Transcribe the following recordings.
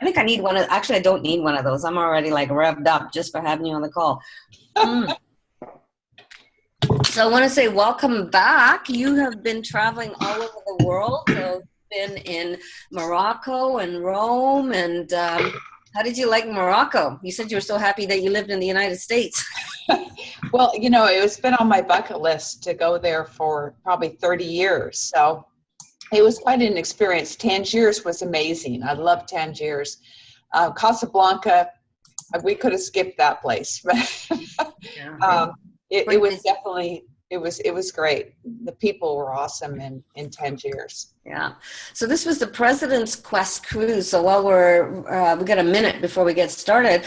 I think I need one of, actually I don't need one of those. I'm already like revved up just for having you on the call. So I want to say welcome back. You have been traveling all over the world. So you've been in Morocco and Rome. And how did you like Morocco? You said you were so happy that you lived in the United States. Well, you know, it's been on my bucket list to go there for probably 30 years. So it was quite an experience. Tangiers was amazing. I love Tangiers. Casablanca, we could have skipped that place. It was definitely, it was great. The people were awesome in Tangiers. Yeah. So this was the President's Quest cruise. So while we got a minute before we get started,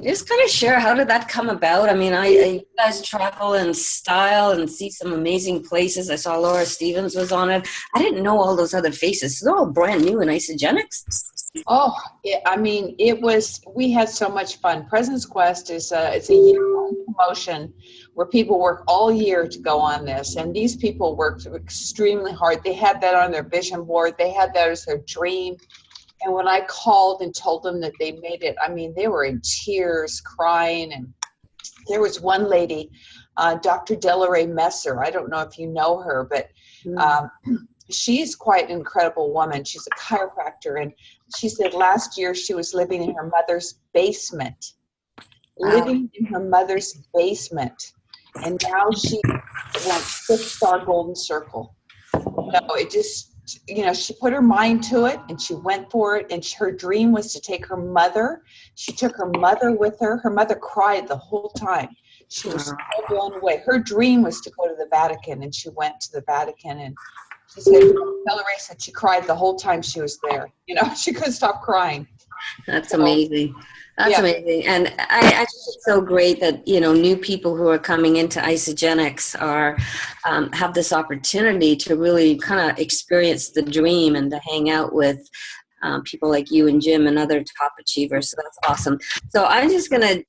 just kind of share, how did that come about? I mean, you guys travel in style and see some amazing places. I saw Laura Stevens was on it. I didn't know all those other faces. They're all brand new in Isogenics. Oh, I mean, we had so much fun. President's Quest it's a year-long promotion where people work all year to go on this. And these people worked extremely hard. They had that on their vision board. They had that as their dream. And when I called and told them that they made it, I mean, they were in tears, crying. And there was one lady, Dr. Delaray Messer. I don't know if you know her, but she's quite an incredible woman. She's a chiropractor. And she said last year she was living in her mother's basement. Wow. Living in her mother's basement. And now she went 6-star Golden Circle. You know, it just, you know, she put her mind to it and she went for it. And her dream was to take her mother. She took her mother with her. Her mother cried the whole time. She was so blown away. Her dream was to go to the Vatican, and she went to the Vatican, and she said, Hillary said she cried the whole time she was there. You know, she couldn't stop crying. That's amazing. That's amazing. And I think it's so great that, you know, new people who are coming into Isogenics have this opportunity to really kind of experience the dream and to hang out with people like you and Jim and other top achievers. So that's awesome. So I'm just going to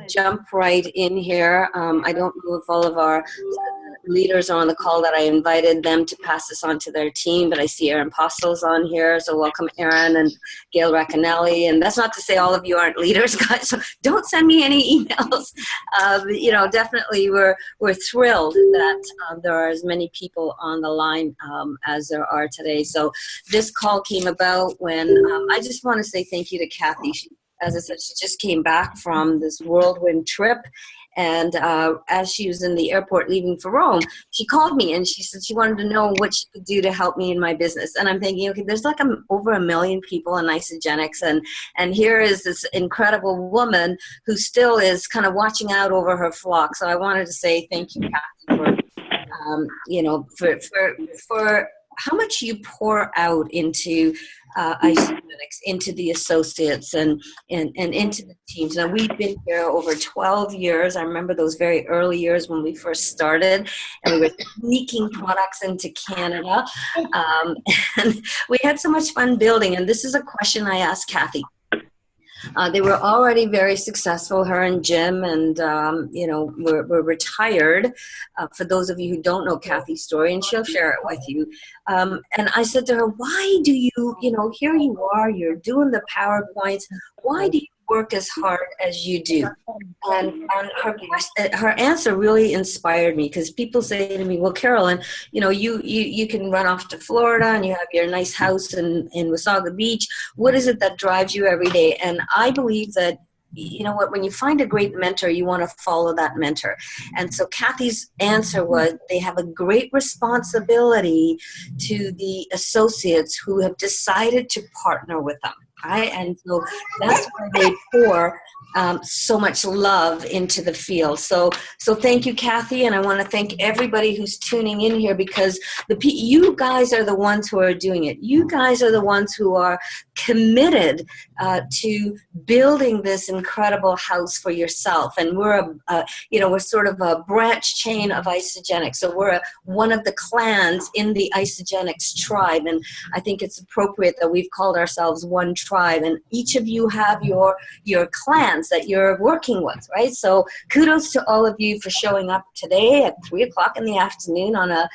jump right in here. I don't know if all of our leaders are on the call that I invited them to pass this on to their team, but I see Aaron Postle's on here. So welcome Aaron and Gail Racanelli. And that's not to say all of you aren't leaders, guys. So don't send me any emails. You know, definitely we're thrilled that there are as many people on the line as there are today. So this call came about when I just want to say thank you to Kathy. She, as I said, she just came back from this whirlwind trip. And as she was in the airport leaving for Rome, she called me and she said she wanted to know what she could do to help me in my business. And I'm thinking, okay, there's like over 1 million people in Isogenics. And here is this incredible woman who still is kind of watching out over her flock. So I wanted to say thank you, Kathy, for, you know, for how much you pour out into Isogenics, into the associates and into the teams. Now, we've been here over 12 years. I remember those very early years when we first started, and we were sneaking products into Canada. And we had so much fun building. And this is a question I asked Kathy. They were already very successful, her and Jim, and, you know, were retired. For those of you who don't know Kathy's story, and she'll share it with you. And I said to her, why do you know, here you are, you're doing the PowerPoints. Why do you work as hard as you do? And her answer really inspired me, because people say to me, well, Carolyn, you know, you can run off to Florida and you have your nice house in Wasaga Beach. What is it that drives you every day? And I believe that, you know what, when you find a great mentor, you want to follow that mentor. And so Kathy's answer was they have a great responsibility to the associates who have decided to partner with them. And so that's where they pour so much love into the field. So thank you, Kathy, and I want to thank everybody who's tuning in here, because you guys are the ones who are doing it. You guys are the ones who are committed to building this incredible house for yourself. And we're we're sort of a branch chain of Isogenics. So we're one of the clans in the Isogenics tribe, and I think it's appropriate that we've called ourselves One tribe, and each of you have your clans that you're working with, right? So kudos to all of you for showing up today at 3 o'clock in the afternoon on a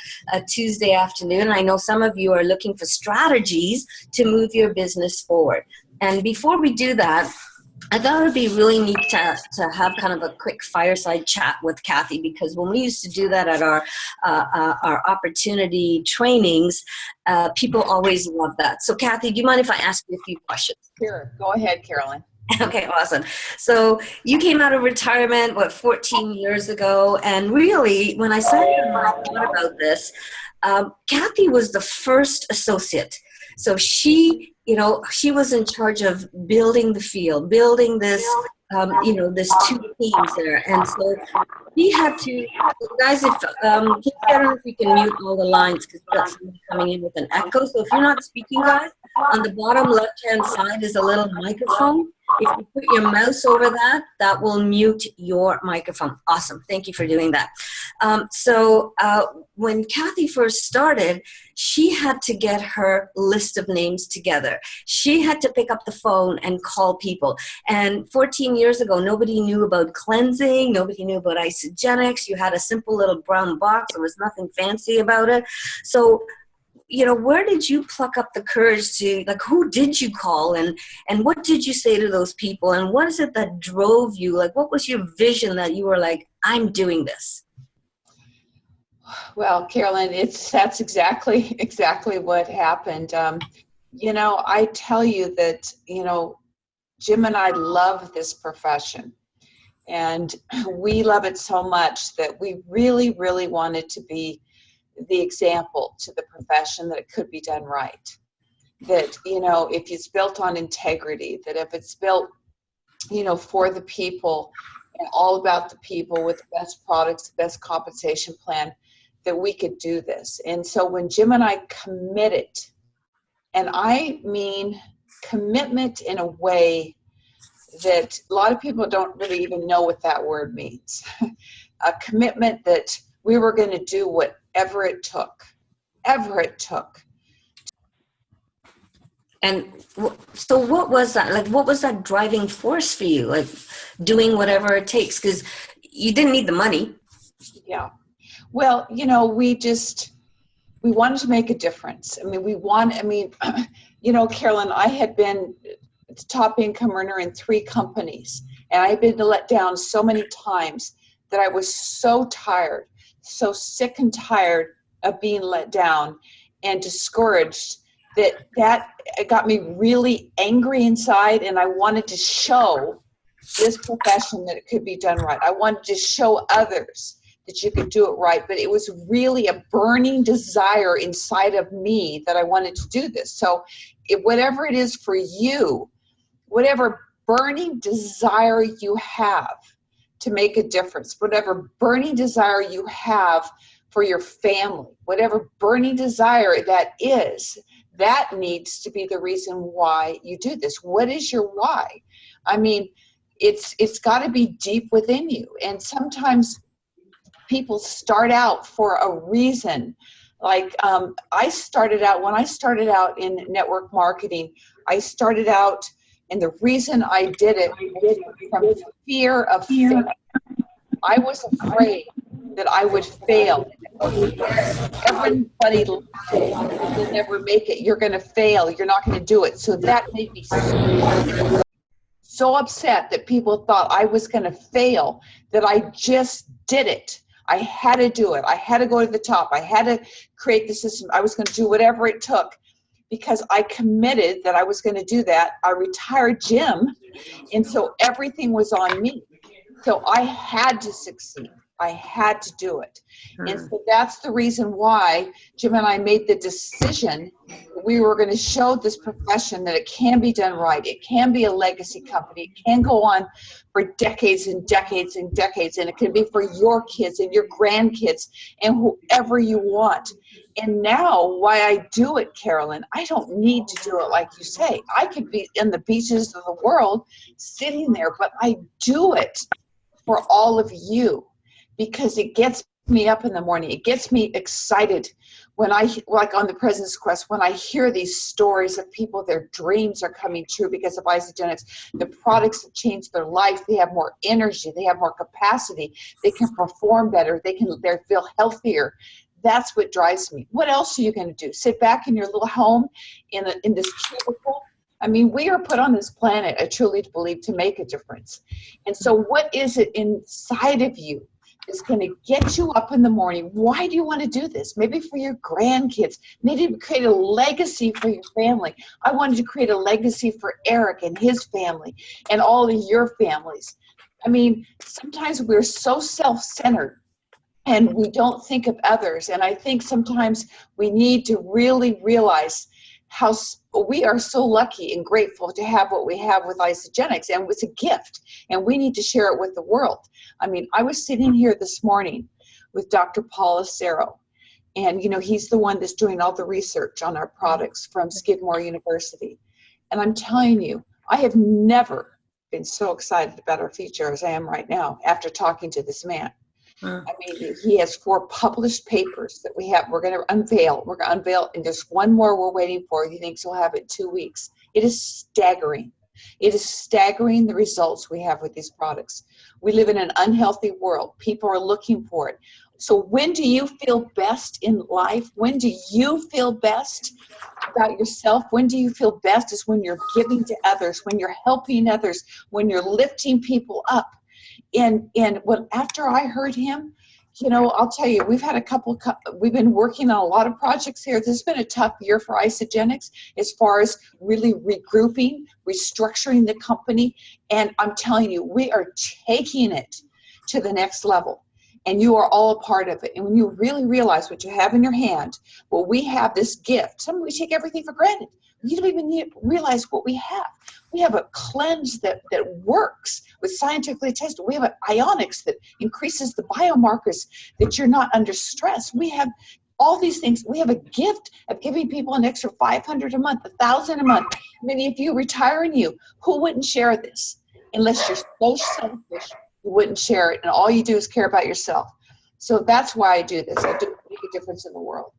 Tuesday afternoon. I know some of you are looking for strategies to move your business forward. And before we do that, I thought it would be really neat to have kind of a quick fireside chat with Kathy, because when we used to do that at our opportunity trainings, people always love that. So Kathy, do you mind if I ask you a few questions? Sure. Go ahead, Carolyn. Okay, awesome. So you came out of retirement, 14 years ago? And really, when I sat down and I thought about this, Kathy was the first associate. So she was in charge of building the field, building this, this 2 teams there. And so we had to, guys, if, I don't know if we can mute all the lines because we've got somebody coming in with an echo. So if you're not speaking, guys, on the bottom left-hand side is a little microphone. If you put your mouse over that, that will mute your microphone. Awesome. Thank you for doing that. So when Kathy first started, she had to get her list of names together. She had to pick up the phone and call people. And 14 years ago, nobody knew about cleansing. Nobody knew about isogenics. You had a simple little brown box. There was nothing fancy about it. So where did you pluck up the courage to, who did you call and what did you say to those people? And what is it that drove you? What was your vision that you were like, I'm doing this? Well, Carolyn, that's exactly what happened. I tell you that, Jim and I love this profession, and we love it so much that we really, really wanted to be the example to the profession that it could be done right. That, if it's built on integrity, that if it's built, for the people and all about the people with the best products, the best compensation plan, that we could do this. And so when Jim and I committed, and I mean commitment in a way that a lot of people don't really even know what that word means. A commitment that we were going to do whatever it took. And so what was that? What was that driving force for you? Doing whatever it takes? Because you didn't need the money. Yeah. Well, we wanted to make a difference. Carolyn, I had been the top income earner in 3 companies, and I've been let down so many times that I was so tired, so sick and tired of being let down and discouraged that it got me really angry inside, and I wanted to show this profession that it could be done right. I wanted to show others that you could do it right, but it was really a burning desire inside of me that I wanted to do this. So whatever it is for you, whatever burning desire you have to make a difference, whatever burning desire you have for your family, whatever burning desire that is, that needs to be the reason why you do this. What is your why? It's got to be deep within you. And sometimes people start out for a reason. When I started out in network marketing, I started out, and the reason I did it was from fear of failure. I was afraid that I would fail. Everybody will never make it. You're going to fail. You're not going to do it. So that made me so upset that people thought I was going to fail that I just did it. I had to do it. I had to go to the top. I had to create the system. I was going to do whatever it took because I committed that I was going to do that. I retired Jim, and so everything was on me. So I had to succeed. I had to do it. And so that's the reason why Jim and I made the decision that we were going to show this profession that it can be done right. It can be a legacy company. It can go on for decades and decades and decades, and it can be for your kids and your grandkids and whoever you want. And now why I do it, Carolyn, I don't need to do it like you say. I could be in the beaches of the world sitting there, but I do it for all of you, because it gets me up in the morning. It gets me excited when like on the President's Quest, when I hear these stories of people, their dreams are coming true because of Isagenix. The products have changed their life. They have more energy. They have more capacity. They can perform better. They feel healthier. That's what drives me. What else are you going to do? Sit back in your little home in this cubicle? I mean, we are put on this planet, I truly believe, to make a difference. And so what is it inside of you is going to get you up in the morning? Why do you want to do this? Maybe for your grandkids. Maybe to create a legacy for your family. I wanted to create a legacy for Eric and his family and all of your families. I mean, sometimes we're so self-centered and we don't think of others. And I think sometimes we need to really realize how we are so lucky and grateful to have what we have with Isagenix, and it's a gift, and we need to share it with the world. I mean, I was sitting here this morning with Dr. Paul Acero, and he's the one that's doing all the research on our products from Skidmore University. And I'm telling you, I have never been so excited about our future as I am right now after talking to this man. I mean, he has 4 published papers that we're going to unveil. We're going to unveil, and there's one more we're waiting for. He thinks we'll have it in 2 weeks. It is staggering. It is staggering, the results we have with these products. We live in an unhealthy world. People are looking for it. So when do you feel best in life? When do you feel best about yourself? When do you feel best is when you're giving to others, when you're helping others, when you're lifting people up. And after I heard him, I'll tell you, we've been working on a lot of projects here. This has been a tough year for Isagenix as far as really regrouping, restructuring the company. And I'm telling you, we are taking it to the next level. And you are all a part of it. And when you really realize what you have in your hand, well, we have this gift. We take everything for granted. We don't even realize what we have. We have a cleanse that works with scientifically tested. We have an ionics that increases the biomarkers that you're not under stress. We have all these things. We have a gift of giving people an extra $500 a month, $1,000 a month. I mean, if you retire who wouldn't share this? Unless you're so selfish, you wouldn't share it. And all you do is care about yourself. So that's why I do this. I do make a difference in the world.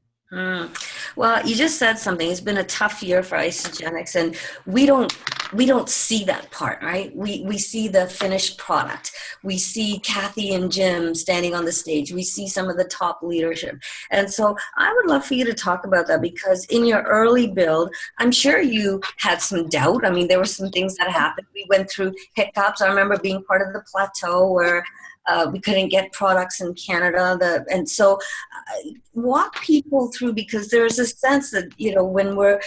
Well, you just said something. It's been a tough year for Isagenix, and we don't see that part, right? We see the finished product. We see Kathy and Jim standing on the stage. We see some of the top leadership. And so I would love for you to talk about that, because in your early build, I'm sure you had some doubt. I mean, there were some things that happened. We went through hiccups. I remember being part of the plateau where we couldn't get products in Canada. And so walk people through, because there's a sense that, when we're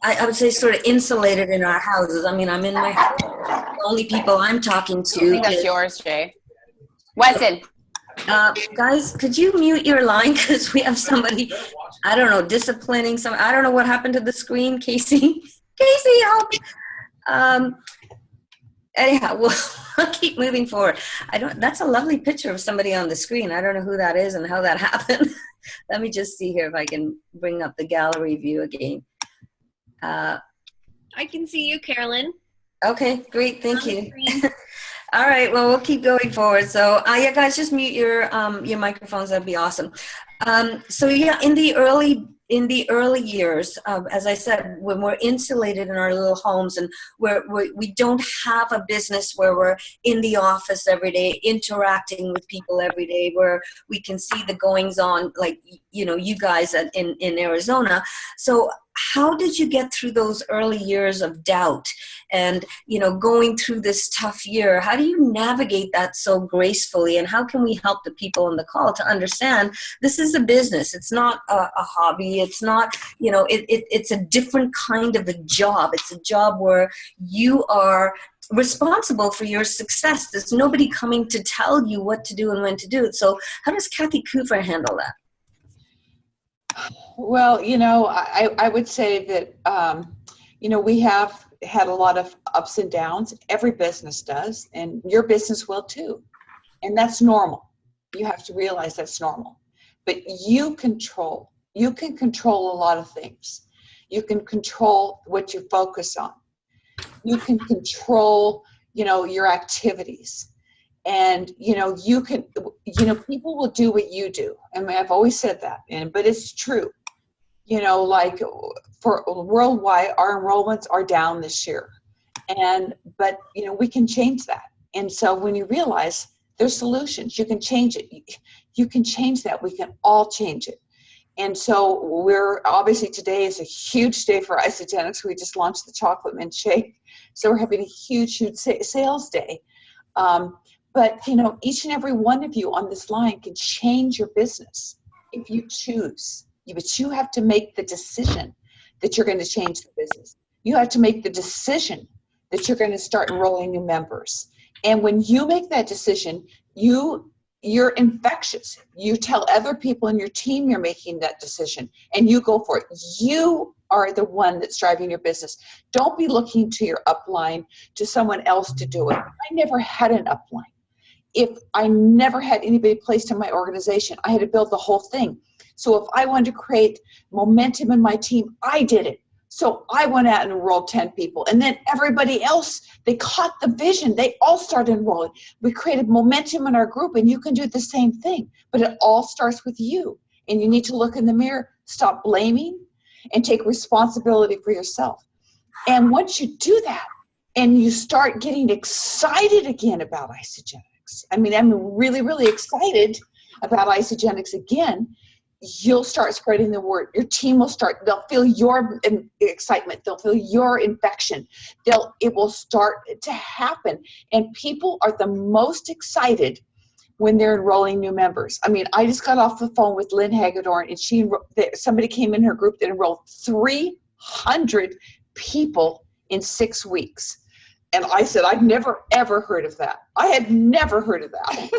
I would say sort of insulated in our houses. I mean, I'm in my house. The only people I'm talking to. I think that's yours, Jay. Weston. Guys, could you mute your line? Because we have somebody, I don't know, disciplining some. I don't know what happened to the screen. Casey, help. Anyhow, we'll keep moving forward. That's a lovely picture of somebody on the screen. I don't know who that is and how that happened. Let me just see here if I can bring up the gallery view again. I can see you, Carolyn. Okay, great. Thank you. All right. Well, we'll keep going forward. So, yeah, guys, just mute your microphones. That'd be awesome. So, yeah, in the early years, as I said, when we're insulated in our little homes and we don't have a business where we're in the office every day, interacting with people every day, where we can see the goings on, like, you guys in Arizona. So how did you get through those early years of doubt and, going through this tough year? How do you navigate that so gracefully? And how can we help the people on the call to understand this is a business? It's not a hobby. It's not, it's a different kind of a job. It's a job where you are responsible for your success. There's nobody coming to tell you what to do and when to do it. So how does KCoover handle that? Well, I would say that, we have had a lot of ups and downs. Every business does, and your business will too. And that's normal. You have to realize that's normal. But you can control a lot of things. You can control what you focus on. You can control, your activities. And, people will do what you do. I mean, I've always said that, but it's true. Like for worldwide, our enrollments are down this year. But we can change that. And so when you realize there's solutions, you can change it. You can change that. We can all change it. And so we're obviously, today is a huge day for Isagenix. We just launched the chocolate mint shake. So we're having a huge sales day. But each and every one of you on this line can change your business if you choose. But you have to make the decision that you're going to change the business. You have to make the decision that you're going to start enrolling new members. And when you make that decision, you're infectious. You tell other people in your team you're making that decision, and you go for it. You are the one that's driving your business. Don't be looking to your upline, to someone else to do it. I never had an upline. If I never had anybody placed in my organization, I had to build the whole thing. So if I wanted to create momentum in my team, I did it. So I went out and enrolled 10 people. And then everybody else, they caught the vision. They all started enrolling. We created momentum in our group, and you can do the same thing. But it all starts with you. And you need to look in the mirror, stop blaming, and take responsibility for yourself. And once you do that, and you start getting excited again about Isagenix, I'm really, really excited about Isagenix again, you'll start spreading the word. Your team will start, they'll feel your excitement. They'll feel your infection. It will start to happen. And people are the most excited when they're enrolling new members. I just got off the phone with Lynn Hagedorn, and somebody came in her group that enrolled 300 people in 6 weeks. And I said, I've never, ever heard of that. I had never heard of that.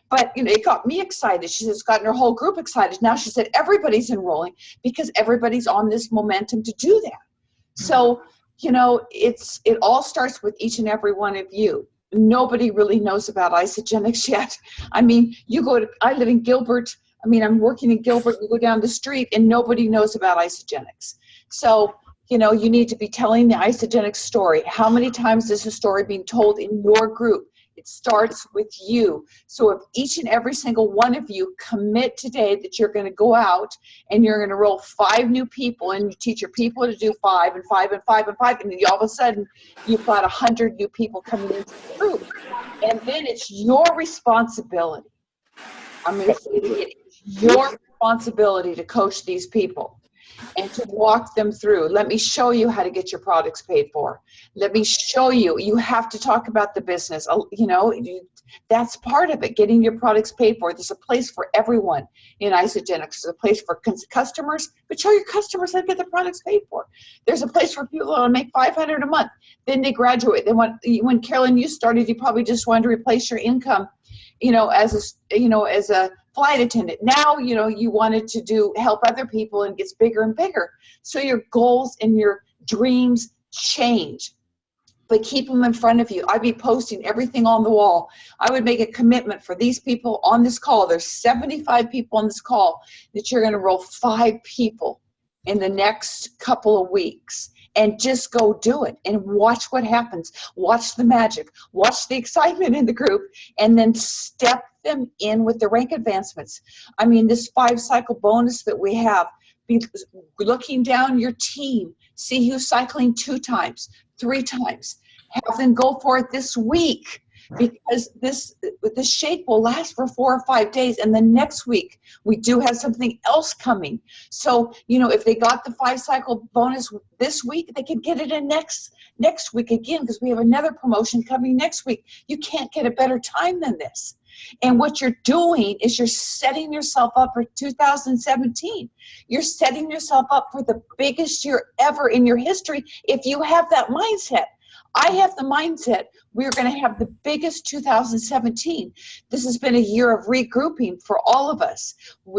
But, it got me excited. She said, it's gotten her whole group excited. Now she said, everybody's enrolling because everybody's on this momentum to do that. So, it all starts with each and every one of you. Nobody really knows about Isagenix yet. I live in Gilbert. I'm working in Gilbert. You go down the street and nobody knows about Isagenix. So, you need to be telling the Isagenix story. How many times is the story being told in your group? It starts with you. So if each and every single one of you commit today that you're going to go out and you're going to enroll 5 new people, and you teach your people to do 5 and 5 and 5 and 5, and then all of a sudden you've got 100 new people coming into the group. And then it's your responsibility. I'm going to say it again. It's your responsibility to coach these people and to walk them through. Let me show you how to get your products paid for. Let me show you. You have to talk about the business. That's part of it, getting your products paid for. There's a place for everyone in Isagenix. There's a place for customers, but show your customers how to get the products paid for. There's a place for people who want to make $500 a month. Then they graduate. When Carolyn, you started, you probably just wanted to replace your income, as a flight attendant. Now, you wanted to help other people, and it gets bigger and bigger. So your goals and your dreams change, but keep them in front of you. I'd be posting everything on the wall. I would make a commitment for these people on this call. There's 75 people on this call that you're going to enroll 5 people in the next couple of weeks. And just go do it and watch what happens. Watch the magic. Watch the excitement in the group, and then step them in with the rank advancements. This 5-cycle bonus that we have, be looking down your team, see who's cycling 2 times, 3 times. Have them go for it this week, because this shake will last for 4 or 5 days, and the next week we do have something else coming. So if they got the 5-cycle bonus this week, they can get it in next week again, because we have another promotion coming next week. You can't get a better time than this. And what you're doing is you're setting yourself up for 2017. You're setting yourself up for the biggest year ever in your history if you have that mindset. I have the mindset we're going to have the biggest 2017. This has been a year of regrouping for all of us. A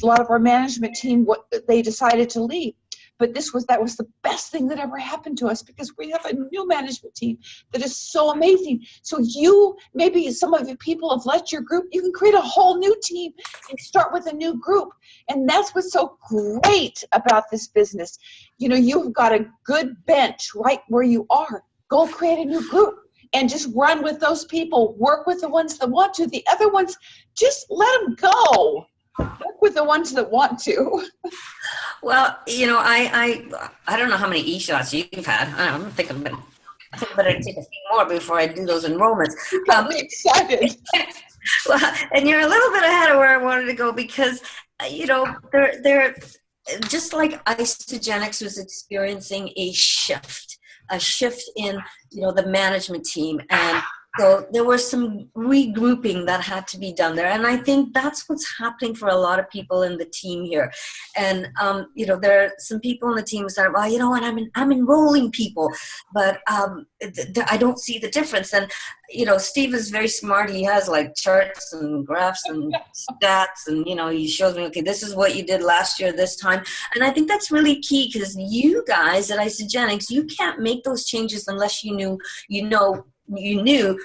lot of our management team, they decided to leave. But that was the best thing that ever happened to us, because we have a new management team that is so amazing. So maybe some of the people have left your group. You can create a whole new team and start with a new group. And that's what's so great about this business. You've got a good bench right where you are. Go create a new group and just run with those people. Work with the ones that want to. The other ones, just let them go. Work with the ones that want to. Well, I don't know how many e-shots you've had. I don't think I better take a few more before I do those enrollments. Got me excited. Well, and you're a little bit ahead of where I wanted to go because, they're just like Isagenix was experiencing a shift in, the management team. And so there was some regrouping that had to be done there. And I think that's what's happening for a lot of people in the team here. And, there are some people in the team that are, well, you know what, I'm enrolling people, but I don't see the difference. And, Steve is very smart. He has like charts and graphs and stats and, he shows me, okay, this is what you did last year, this time. And I think that's really key because you guys at Isagenix, you can't make those changes unless you knew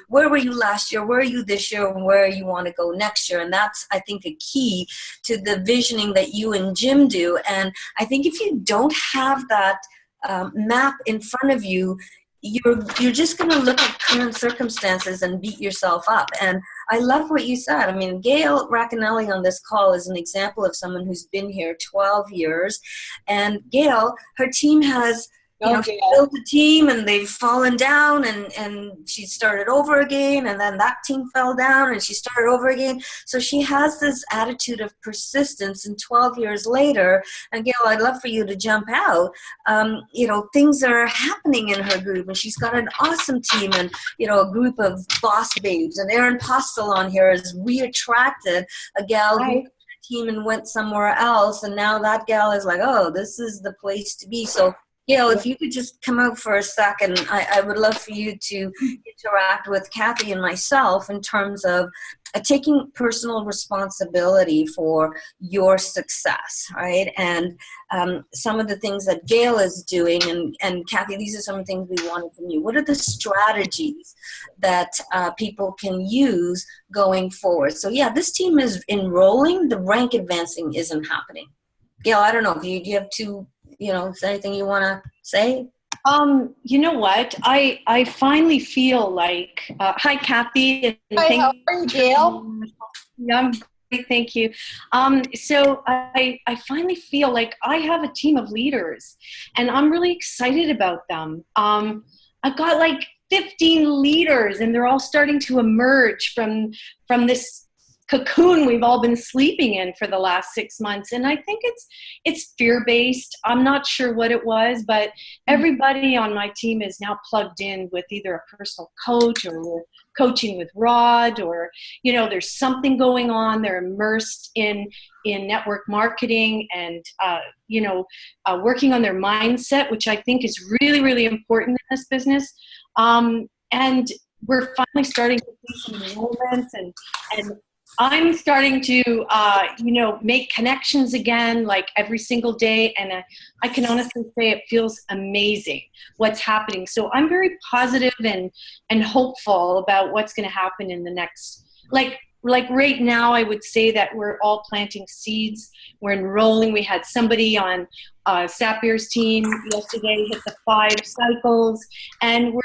where were you last year, where are you this year, and where you want to go next year. And that's, I think, a key to the visioning that you and Jim do. And I think if you don't have that map in front of you, you're just going to look at current circumstances and beat yourself up. And I love what you said. I mean, Gail Racanelli on this call is an example of someone who's been here 12 years. And Gail, her team has she built a team and they've fallen down and she started over again, and then that team fell down and she started over again. So she has this attitude of persistence, and 12 years later, and Gail, I'd love for you to jump out, things are happening in her group, and she's got an awesome team and, a group of boss babes, and Erin Postel on here has reattracted a gal who team and went somewhere else, and now that gal is like, oh, this is the place to be. So Gail, if you could just come out for a second, I would love for you to interact with Kathy and myself in terms of taking personal responsibility for your success, right? And some of the things that Gail is doing, and Kathy, these are some of the things we wanted from you. What are the strategies that people can use going forward? So yeah, this team is enrolling, the rank advancing isn't happening. Gail, I don't know, do you have is there anything you want to say? You know what? I finally feel like, hi, Kathy. Hi, how are you, Gail? I'm great, thank you. So I finally feel like I have a team of leaders, and I'm really excited about them. I've got like 15 leaders, and they're all starting to emerge from this cocoon we've all been sleeping in for the last 6 months. And I think it's fear-based. I'm not sure what it was, but everybody on my team is now plugged in with either a personal coach, or we're coaching with Rod, or, there's something going on. They're immersed in network marketing and, working on their mindset, which I think is really, really important in this business. And we're finally starting to see some enrollments, and I'm starting to, make connections again, like every single day. And I can honestly say it feels amazing what's happening. So I'm very positive and hopeful about what's going to happen in the next, like right now, I would say that we're all planting seeds. We're enrolling. We had somebody on Sapir's team yesterday hit the 5 cycles, and we're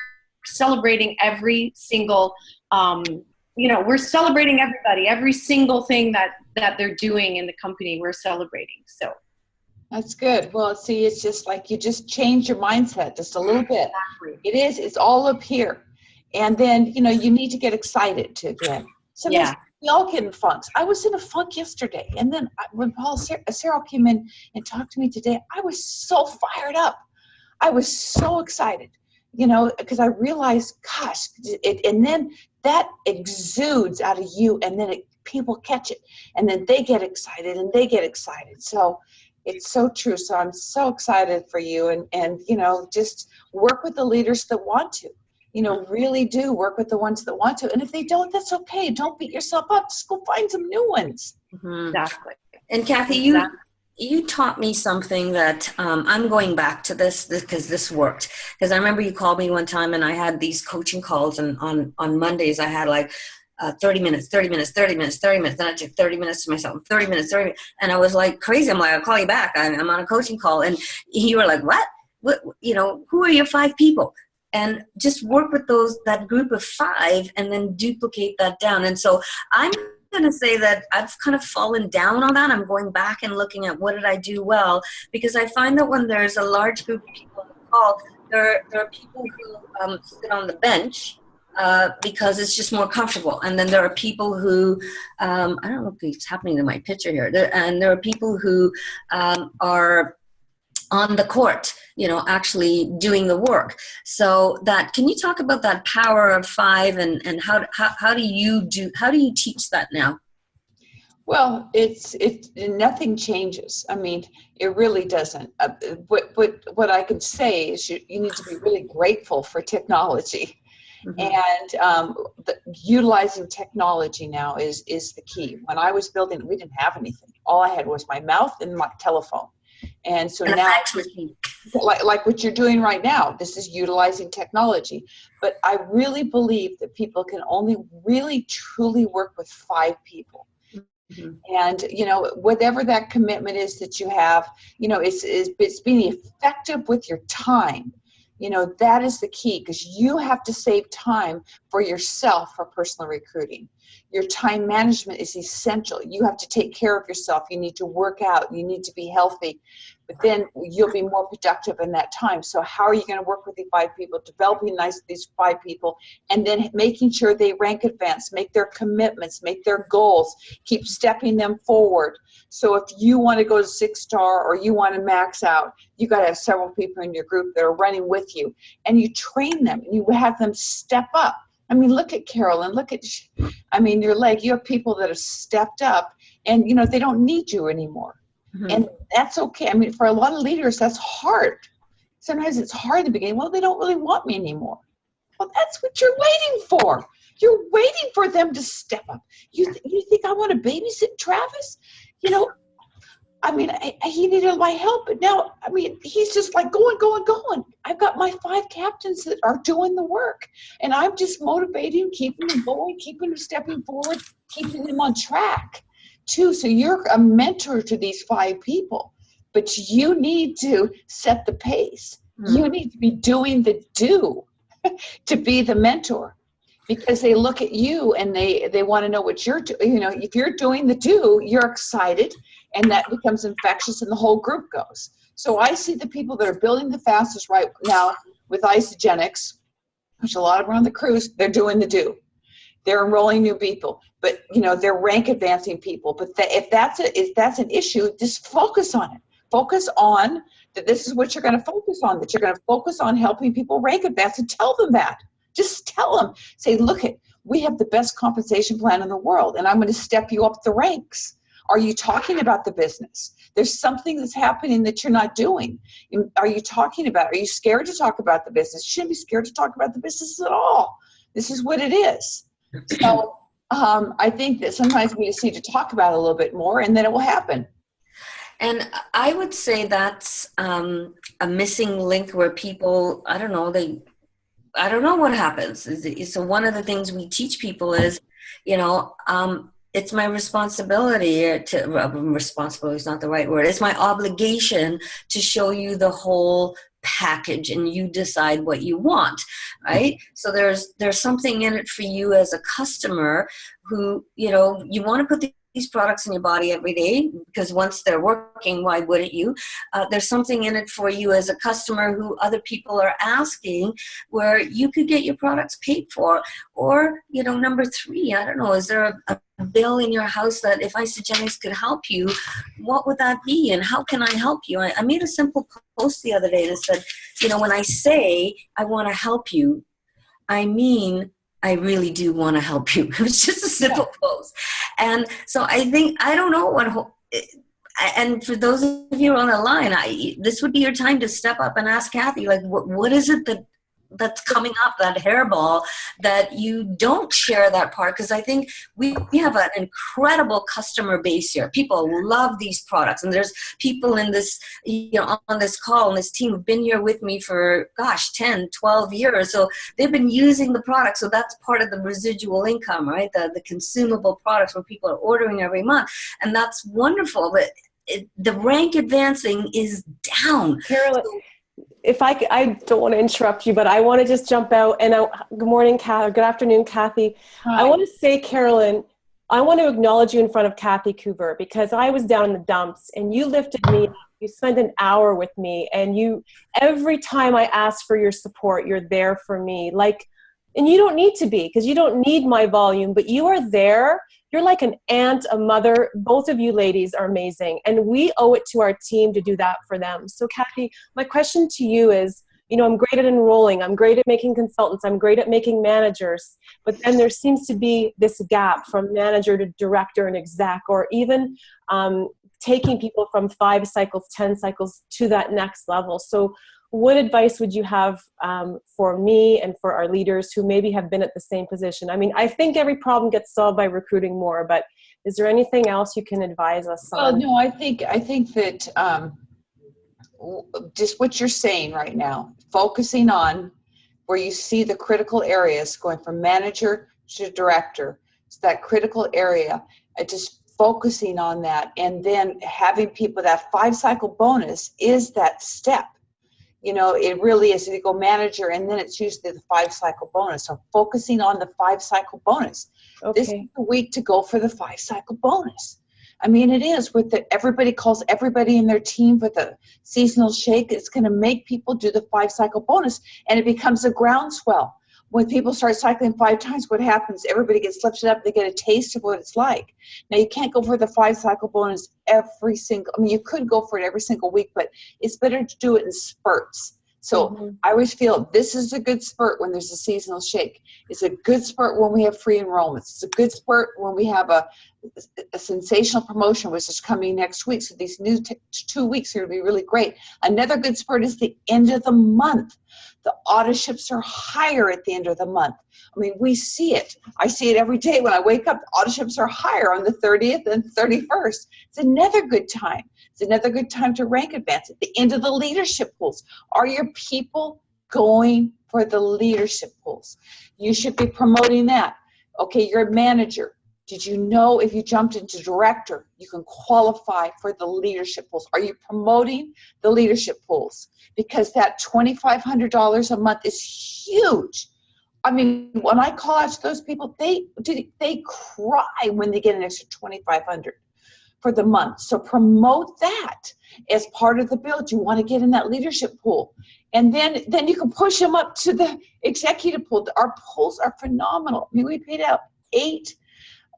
celebrating every single, we're celebrating everybody, every single thing that they're doing in the company, we're celebrating. So that's good. Well, see, it's just like you just change your mindset just a little bit. Exactly. It's all up here. And then, you need to get excited to again. Sometimes we all get in funks. I was in a funk yesterday. And then when Sarah came in and talked to me today, I was so fired up. I was so excited, because I realized, gosh, and then that exudes out of you, and then people catch it, and then they get excited, and they get excited. So it's so true. So I'm so excited for you, and just work with the leaders that want to, really do work with the ones that want to. And if they don't, that's okay. Don't beat yourself up. Just go find some new ones. Mm-hmm. Exactly. And Kathy, you taught me something that I'm going back to this because this worked. Because I remember you called me one time, and I had these coaching calls, and on Mondays I had like 30 minutes. Then I took 30 minutes to myself, 30 minutes. And I was like crazy. I'm like, I'll call you back. I'm on a coaching call. And you were like, what? Who are your 5 people? and just work with that group of 5 and then duplicate that down. And so I'm going to say that I've kind of fallen down on that. I'm going back and looking at what did I do well, because I find that when there's a large group of people on the call, there are people who sit on the bench because it's just more comfortable. And then there are people who, I don't know if it's happening to my picture here, and there are people who are on the court, actually doing the work. So can you talk about that power of 5 and how do you teach that now? Well, it's nothing changes. I mean, it really doesn't. What I can say is you need to be really grateful for technology. Mm-hmm. And utilizing technology now is the key. When I was building, we didn't have anything. All I had was my mouth and my telephone. And so now, like what you're doing right now, this is utilizing technology. But I really believe that people can only really truly work with 5 people. Mm-hmm. And, whatever that commitment is that you have, it's being effective with your time. That is the key, because you have to save time for yourself for personal recruiting. Your time management is essential. You have to take care of yourself. You need to work out. You need to be healthy. But then you'll be more productive in that time. So how are you going to work with the 5 people, developing these 5 people, and then making sure they rank advance, make their commitments, make their goals, keep stepping them forward. So if you want to go to 6-star or you want to max out, you got to have several people in your group that are running with you, and you train them and you have them step up. I mean, look at Carolyn, your leg, you have people that have stepped up and, they don't need you anymore. Mm-hmm. And that's okay. I mean, for a lot of leaders, that's hard. Sometimes it's hard at the beginning. Well, they don't really want me anymore. Well, that's what you're waiting for. You're waiting for them to step up. You think I want to babysit Travis? He needed my help, but now, he's just like going. I've got my 5 captains that are doing the work, and I'm just motivating, keeping them going, keeping them stepping forward, keeping them on track, too. So you're a mentor to these 5 people, but you need to set the pace. Mm-hmm. You need to be doing the do to be the mentor, because they look at you and they want to know what you're doing. If you're doing the do, you're excited, and that becomes infectious and the whole group goes. So I see the people that are building the fastest right now with Isagenix, which a lot of them are on the cruise, they're doing the do. They're enrolling new people, but they're rank advancing people. But if that's an issue, just focus on it. Focus on that. This is what you're going to focus on, that you're going to focus on helping people rank advance, and tell them that. Just tell them, say, look, we have the best compensation plan in the world, and I'm going to step you up the ranks. Are you talking about the business? There's something that's happening that you're not doing. Are you talking about it? Are you scared to talk about the business? You shouldn't be scared to talk about the business at all. This is what it is. So I think that sometimes we just need to talk about it a little bit more, and then it will happen. And I would say that's a missing link where people, I don't know what happens. So one of the things we teach people is, it's my responsibility responsibility is not the right word. It's my obligation to show you the whole package, and you decide what you want, right? So there's something in it for you as a customer who, you want to put these products in your body every day, because once they're working, why wouldn't you? There's something in it for you as a customer who other people are asking, where you could get your products paid for. Or, number 3, I don't know, is there a bill in your house that if Isagenix could help you, what would that be, and how can I help you? I made a simple post the other day that said, when I say I want to help you, I mean I really do want to help you. It was just a simple post. And so I think, I don't know what, and for those of you on the line, this would be your time to step up and ask Kathy, like, what is it that's coming up, that hairball, that you don't share that part? Because I think we have an incredible customer base here. People love these products, and there's people in this, on this call, and this team have been here with me for 10, 12 years. So they've been using the product. So that's part of the residual income, right? The consumable products where people are ordering every month. And that's wonderful. But the rank advancing is down. Carolyn, I don't want to interrupt you, but I want to just jump out and good morning, good afternoon, Kathy. Hi. I want to say, Carolyn, I want to acknowledge you in front of KCoover because I was down in the dumps and you lifted me up. You spent an hour with me, and every time I ask for your support, you're there for me. And you don't need to be, because you don't need my volume, but you are there. You're like an aunt, a mother. Both of you ladies are amazing. And we owe it to our team to do that for them. So Kathy, my question to you is, I'm great at enrolling. I'm great at making consultants. I'm great at making managers. But then there seems to be this gap from manager to director and exec, or even taking people from 5 cycles, 10 cycles to that next level. So what advice would you have for me and for our leaders who maybe have been at the same position? I mean, I think every problem gets solved by recruiting more, but is there anything else you can advise us on? Well, no, I think that just what you're saying right now, focusing on where you see the critical areas, going from manager to director, it's that critical area, just focusing on that, and then having people, that 5 cycle bonus is that step. It really is. You go manager, and then it's usually the 5 cycle bonus. So focusing on the 5 cycle bonus. Okay. This is the week to go for the 5 cycle bonus. I mean, it is everybody calls everybody in their team for the seasonal shake. It's going to make people do the 5 cycle bonus, and it becomes a groundswell. When people start cycling 5 times, what happens? Everybody gets lifted up. They get a taste of what it's like. Now, you can't go for the 5 cycle bonus you could go for it every single week, but it's better to do it in spurts. So I always feel this is a good spurt when there's a seasonal shake. It's a good spurt when we have free enrollments. It's a good spurt when we have a sensational promotion, which is coming next week. So these new 2 weeks are going to be really great. Another good spurt is the end of the month. The auditorships are higher at the end of the month. I mean, we see it. I see it every day when I wake up. The auditorships are higher on the 30th and 31st. It's another good time. It's another good time to rank advance. At the end of the leadership pools, are your people going for the leadership pools? You should be promoting that. Okay, you're a manager. Did you know if you jumped into director, you can qualify for the leadership pools? Are you promoting the leadership pools? Because that $2,500 a month is huge. I mean, when I call out to those people, they cry when they get an extra $2,500 for the month. So promote that as part of the build. You want to get in that leadership pool. And then you can push them up to the executive pool. Our pools are phenomenal. I mean, we paid out $8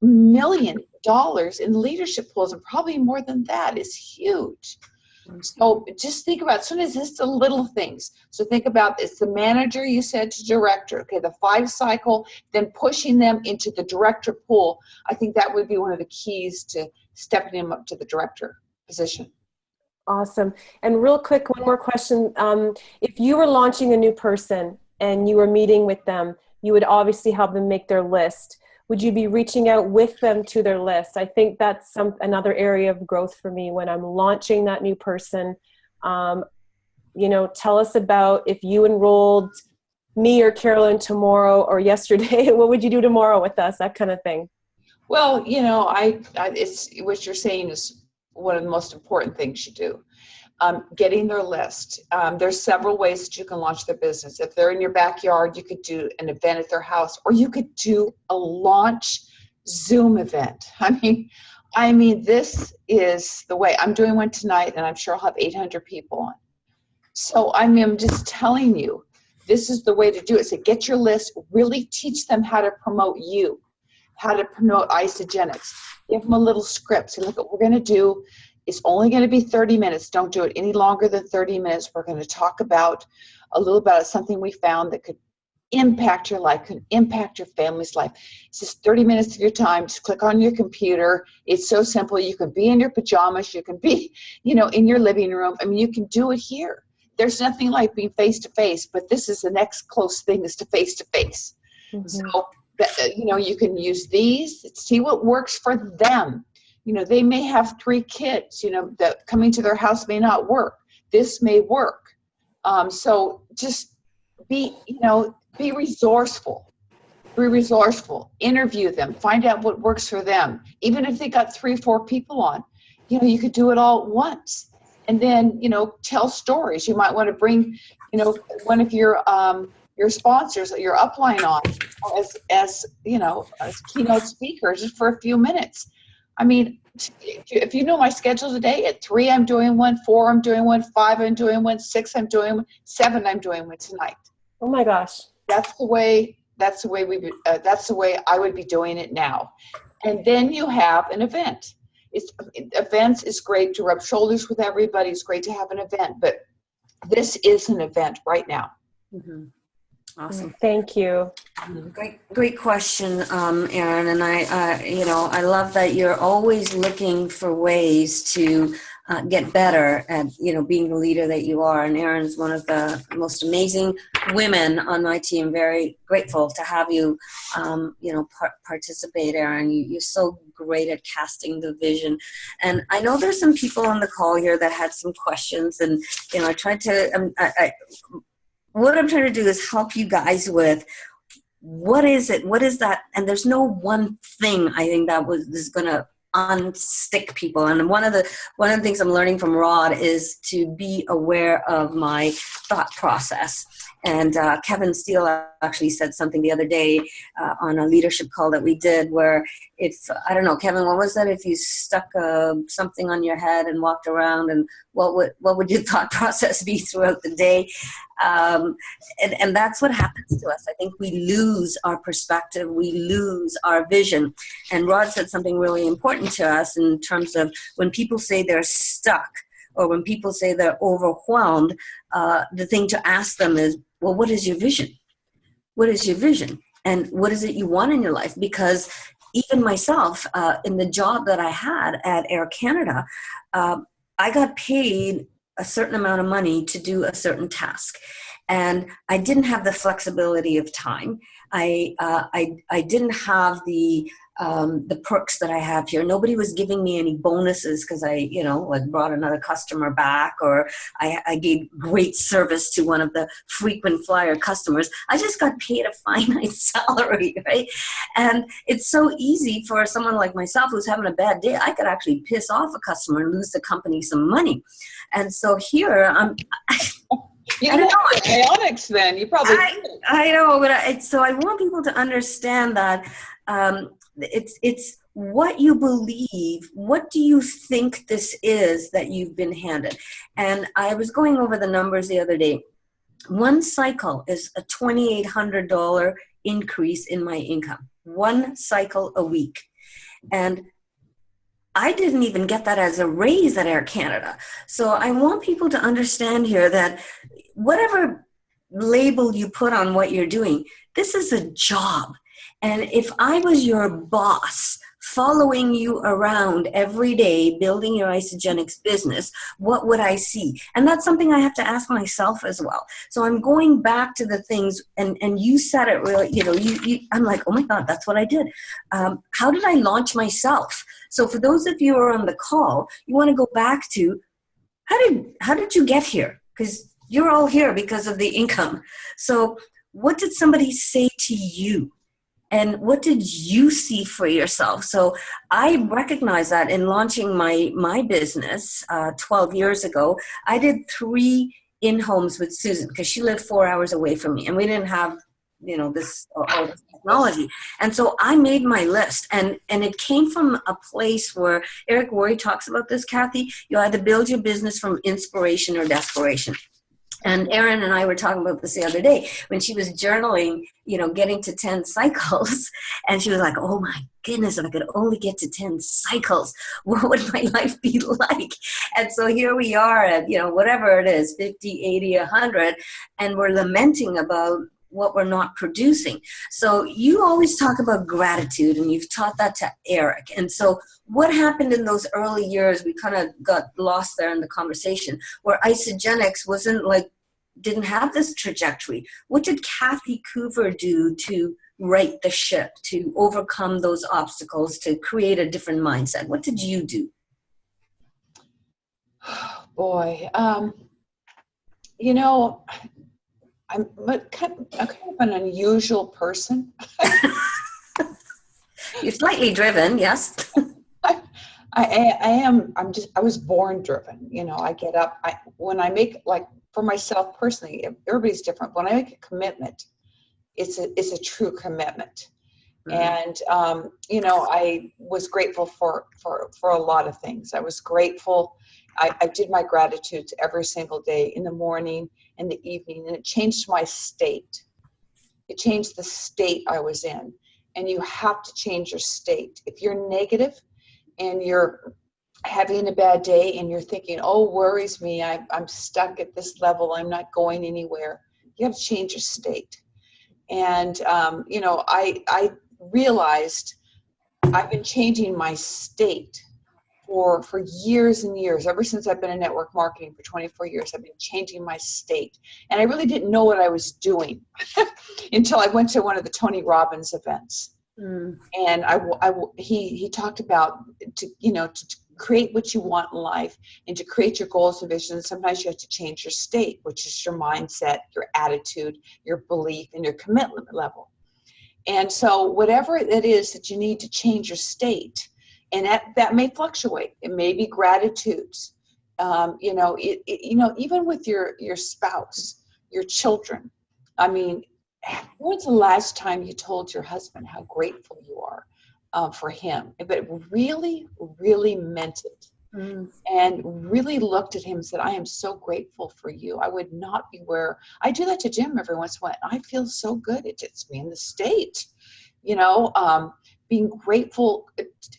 million in leadership pools, and probably more than that. Is huge. So just think about, sometimes it's the little things. So think about, it's the manager, you said, to director. Okay, the 5 cycle, then pushing them into the director pool. I think that would be one of the keys to stepping them up to the director position. Awesome. And real quick, one more question. If you were launching a new person and you were meeting with them, you would obviously help them make their list. Would you be reaching out with them to their list? I think that's another area of growth for me when I'm launching that new person. Tell us about, if you enrolled me or Carolyn tomorrow or yesterday, what would you do tomorrow with us? That kind of thing. Well, it's what you're saying is one of the most important things you do. Getting their list. There's several ways that you can launch their business. If they're in your backyard, you could do an event at their house, or you could do a launch Zoom event. I mean, this is the way. I'm doing one tonight, and I'm sure I'll have 800 people on. So I'm just telling you, this is the way to do it. So get your list, really teach them how to promote you, how to promote Isagenix. Give them a little script. Say, look, what we're going to do, it's only going to be 30 minutes. Don't do it any longer than 30 minutes. We're going to talk about something we found that could impact your life, could impact your family's life. It's just 30 minutes of your time. Just click on your computer. It's so simple. You can be in your pajamas. You can be, in your living room. I mean, you can do it here. There's nothing like being face-to-face, but this is the next close thing is to face-to-face. Mm-hmm. So, you can use these, see what works for them. They may have 3 kids, that coming to their house may not work. This may work. So just be resourceful. Be resourceful. Interview them. Find out what works for them. Even if they got 3 or 4 people on, you could do it all at once. And then, tell stories. You might want to bring, one of your sponsors, your upline on as keynote speaker just for a few minutes. I mean, if you know my schedule today, at 3 I'm doing one, 4 I'm doing one, 5 I'm doing one, 6 I'm doing one, 7 I'm doing one tonight. Oh my gosh. That's the way I would be doing it now. And then you have an event. Events is great to rub shoulders with everybody. It's great to have an event, but this is an event right now. Mm-hmm. Awesome. Thank you. Great question, Erin. And I love that you're always looking for ways to get better at, being the leader that you are. And Erin is one of the most amazing women on my team. Very grateful to have you, participate, Erin. You're so great at casting the vision. And I know there's some people on the call here that had some questions, and, I tried to, what I'm trying to do is help you guys with what is it? What is that? And there's no one thing I think that is going to unstick people. And one of the things I'm learning from Rod is to be aware of my thought process. And Kevin Steele actually said something the other day on a leadership call that we did, where I don't know, Kevin, what was that? If you stuck something on your head and walked around, and what would your thought process be throughout the day? And that's what happens to us. I think we lose our perspective. We lose our vision. And Rod said something really important to us in terms of when people say they're stuck, or when people say they're overwhelmed, the thing to ask them is, well, what is your vision? What is your vision? And what is it you want in your life? Because even myself, in the job that I had at Air Canada, I got paid a certain amount of money to do a certain task. And I didn't have the flexibility of time. I didn't have the perks that I have here. Nobody was giving me any bonuses because I, brought another customer back, or I gave great service to one of the frequent flyer customers. I just got paid a finite salary, right? And it's so easy for someone like myself who's having a bad day. I could actually piss off a customer and lose the company some money. And so here You don't have chaotics then. You probably I know, but so I want people to understand that it's what you believe. What do you think this is that you've been handed? And I was going over the numbers the other day. One cycle is a $2,800 increase in my income. One cycle a week. And I didn't even get that as a raise at Air Canada. So I want people to understand here that whatever label you put on what you're doing, this is a job. And if I was your boss, following you around every day, building your Isogenics business, what would I see? And that's something I have to ask myself as well. So I'm going back to the things, and you said it really, I'm like, oh my God, that's what I did. How did I launch myself? So for those of you who are on the call, you want to go back to, how did you get here? Because you're all here because of the income. So what did somebody say to you? And what did you see for yourself? So I recognize that in launching my business 12 years ago. I did 3 in-homes with Susan because she lived 4 hours away from me, and we didn't have all this technology. And so I made my list, and it came from a place where Eric Worre talks about this, Kathy. You either build your business from inspiration or desperation. And Erin and I were talking about this the other day when she was journaling, getting to 10 cycles. And she was like, oh my goodness, if I could only get to 10 cycles, what would my life be like? And so here we are at, whatever it is, 50, 80, 100, and we're lamenting about what we're not producing. So you always talk about gratitude, and you've taught that to Eric. And so what happened in those early years, we kind of got lost there in the conversation, where Isogenics didn't have this trajectory. What did KCoover do to right the ship, to overcome those obstacles, to create a different mindset? What did you do? Boy, I'm kind of an unusual person. You're slightly driven, yes. I was born driven. You know, I get up, when I make, like, for myself personally, everybody's different. When I make a commitment, it's a true commitment. And, you know, I was grateful for a lot of things. I was grateful. I did my gratitudes every single day, in the morning and the evening, and it changed my state. It changed the state I was in. And you have to change your state. If you're negative and you're having a bad day and you're thinking, oh, worries me, I'm stuck at this level, I'm not going anywhere, you have to change your state. And, you know, I realized I've been changing my state for years and years. Ever since I've been in network marketing for 24 years, I've been changing my state. And I really didn't know what I was doing until I went to one of the Tony Robbins events. And he talked about, to create what you want in life and to create your goals and visions. Sometimes you have to change your state, which is your mindset, your attitude, your belief, and your commitment level. And so whatever it is that you need to change your state, and that may fluctuate. It may be gratitudes. You know, even with your spouse, your children. I mean, when's the last time you told your husband how grateful you are for him? But really, really meant it. And really looked at him and said, I am so grateful for you. I would not be where I do that to Jim every once in a while. I feel so good. It gets me in the state, you know, being grateful.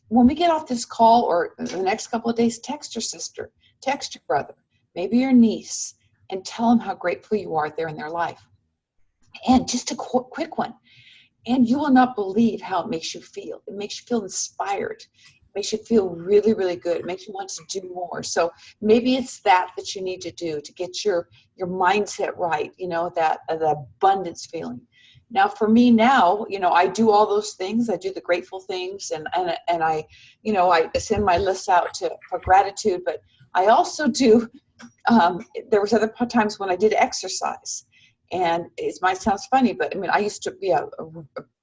When we get off this call or the next couple of days, text your sister, text your brother, maybe your niece, and tell them how grateful you are there in their life. And just a quick one. And you will not believe how it makes you feel. It makes you feel inspired. It makes you feel really, really good. It makes you want to do more. So maybe it's that you need to do to get your mindset right, you know, the abundance feeling. Now, for me now, you know, I do all those things. I do the grateful things, and I, you know, I send my lists out for gratitude. But I also do. There was other times when I did exercise, and it might sound funny, but I mean, I used to be a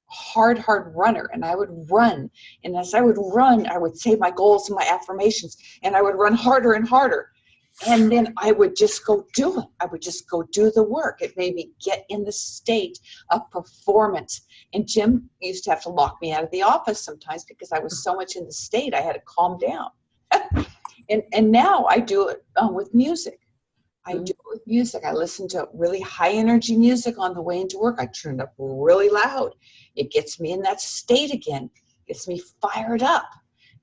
hard runner, and I would run. And as I would run, I would say my goals and my affirmations, and I would run harder and harder. And then I would just go do it. I would just go do the work. It made me get in the state of performance. And Jim used to have to lock me out of the office sometimes because I was so much in the state, I had to calm down. and now I do it with music. I do it with music. I listen to really high energy music on the way into work. I turn it up really loud. It gets me in that state again. It gets me fired up.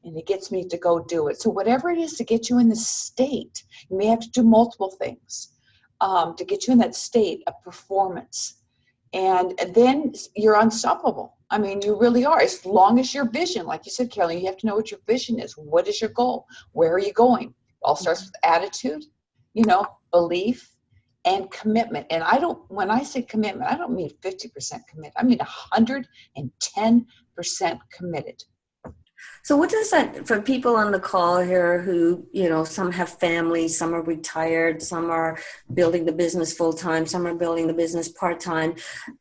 And it gets me to go do it. So whatever it is to get you in the state, you may have to do multiple things to get you in that state of performance. And then you're unstoppable. I mean, you really are. As long as your vision, like you said, Kelly, you have to know what your vision is. What is your goal? Where are you going? It all starts with attitude, you know, belief, and commitment. And when I say commitment, I don't mean 50% committed. I mean 110% committed. So what does that, for people on the call here who, you know, some have families, some are retired, some are building the business full-time, some are building the business part-time,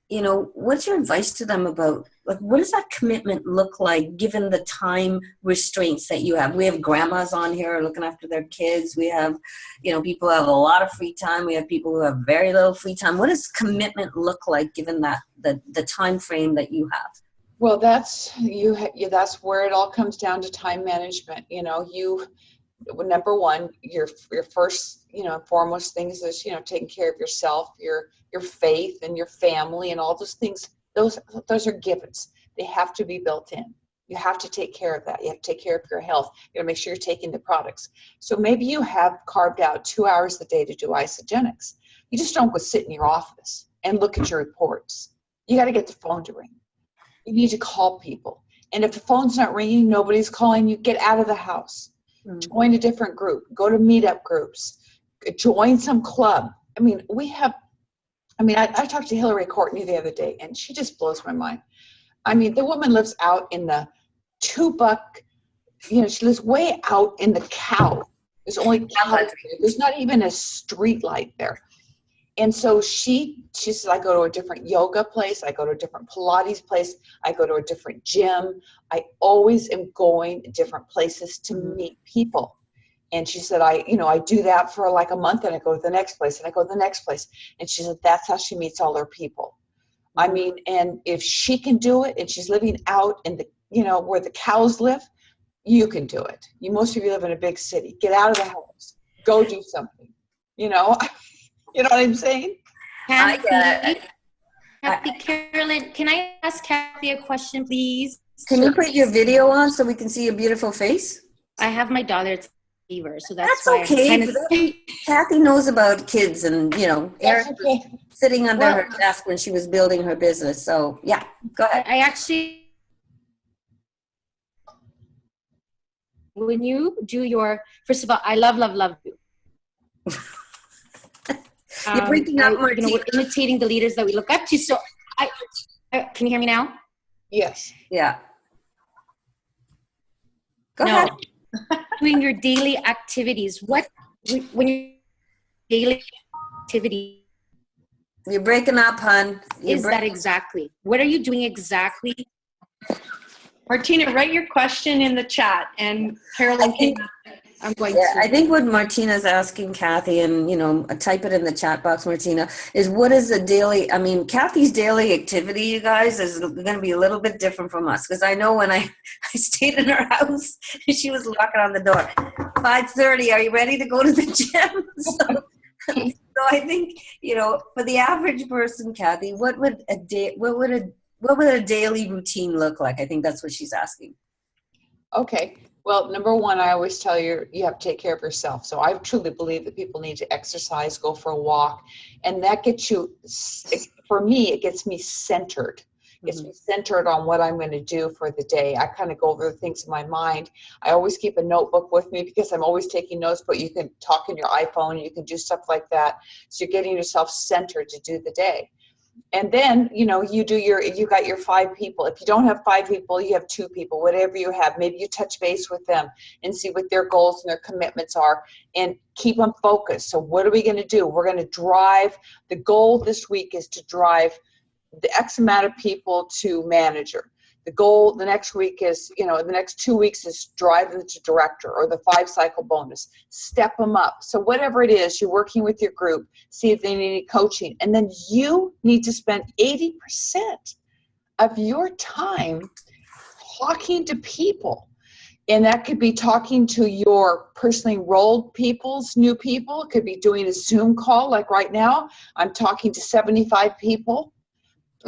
you know, what's your advice to them about, like, what does that commitment look like given the time restraints that you have? We have grandmas on here looking after their kids. We have, you know, people who have a lot of free time. We have people who have very little free time. What does commitment look like given that, the time frame that you have? Well, that's where it all comes down to time management. You know, number one, your first, you know, foremost things is, you know, taking care of yourself, your faith and your family and all those things. Those are givens. They have to be built in. You have to take care of that. You have to take care of your health. You got to make sure you're taking the products. So maybe you have carved out 2 hours a day to do isogenics. You just don't go sit in your office and look at your reports. You got to get the phone to ring. You need to call people. And if the phone's not ringing, nobody's calling you, get out of the house. Join a different group. Go to meetup groups. Join some club. I mean, I talked to Hillary Courtney the other day, and she just blows my mind. I mean, the woman lives out in the $2, you know, she lives way out in the cow. There's only cow. There's not even a street light there. And so she says, I go to a different yoga place. I go to a different Pilates place. I go to a different gym. I always am going to different places to meet people. And she said, I do that for like a month, and I go to the next place, and I go to the next place. And she said, that's how she meets all her people. I mean, and if she can do it, and she's living out in the, where the cows live, you can do it. Most of you live in a big city. Get out of the house. Go do something. You know what I'm saying? I get it. Kathy, Carolyn, can I ask Kathy a question, please? Can you put your video on so we can see your beautiful face? I have my daughter's fever, so that's That's why okay. Kathy knows about kids, and Erin okay. was sitting under her desk when she was building her business. So yeah, go ahead. I actually, when you do your, first of all, I love you. You're breaking up, Martina. We're imitating the leaders that we look up to. So can you hear me now? Yes. Yeah. Go ahead. Doing your daily activities. When your daily activity You're breaking up, hon. that exactly? What are you doing exactly? Martina, write your question in the chat, and Carolyn can. I'm going to. I think what Martina's asking Kathy, and type it in the chat box, Martina, is what is the daily? I mean, Kathy's daily activity, you guys, is going to be a little bit different from us, because I know when I stayed in her house, she was knocking on the door. 5:30. Are you ready to go to the gym? So I think for the average person, Kathy, what would a daily routine look like? I think that's what she's asking. Okay. Well, number one, I always tell you, you have to take care of yourself. So I truly believe that people need to exercise, go for a walk, and that gets you, for me, it gets me centered. It gets me centered on what I'm going to do for the day. I kind of go over the things in my mind. I always keep a notebook with me because I'm always taking notes, but you can talk in your iPhone, you can do stuff like that. So you're getting yourself centered to do the day. And then, you got your 5 people. If you don't have 5 people, you have 2 people, whatever you have. Maybe you touch base with them and see what their goals and their commitments are and keep them focused. So what are we going to do? We're going to drive. The goal this week is to drive the X amount of people to manager. The goal the next week is, the next 2 weeks is drive them to director, or the 5-cycle bonus. Step them up. So whatever it is, you're working with your group, see if they need any coaching. And then you need to spend 80% of your time talking to people. And that could be talking to your personally enrolled people's new people. It could be doing a Zoom call. Like right now, I'm talking to 75 people.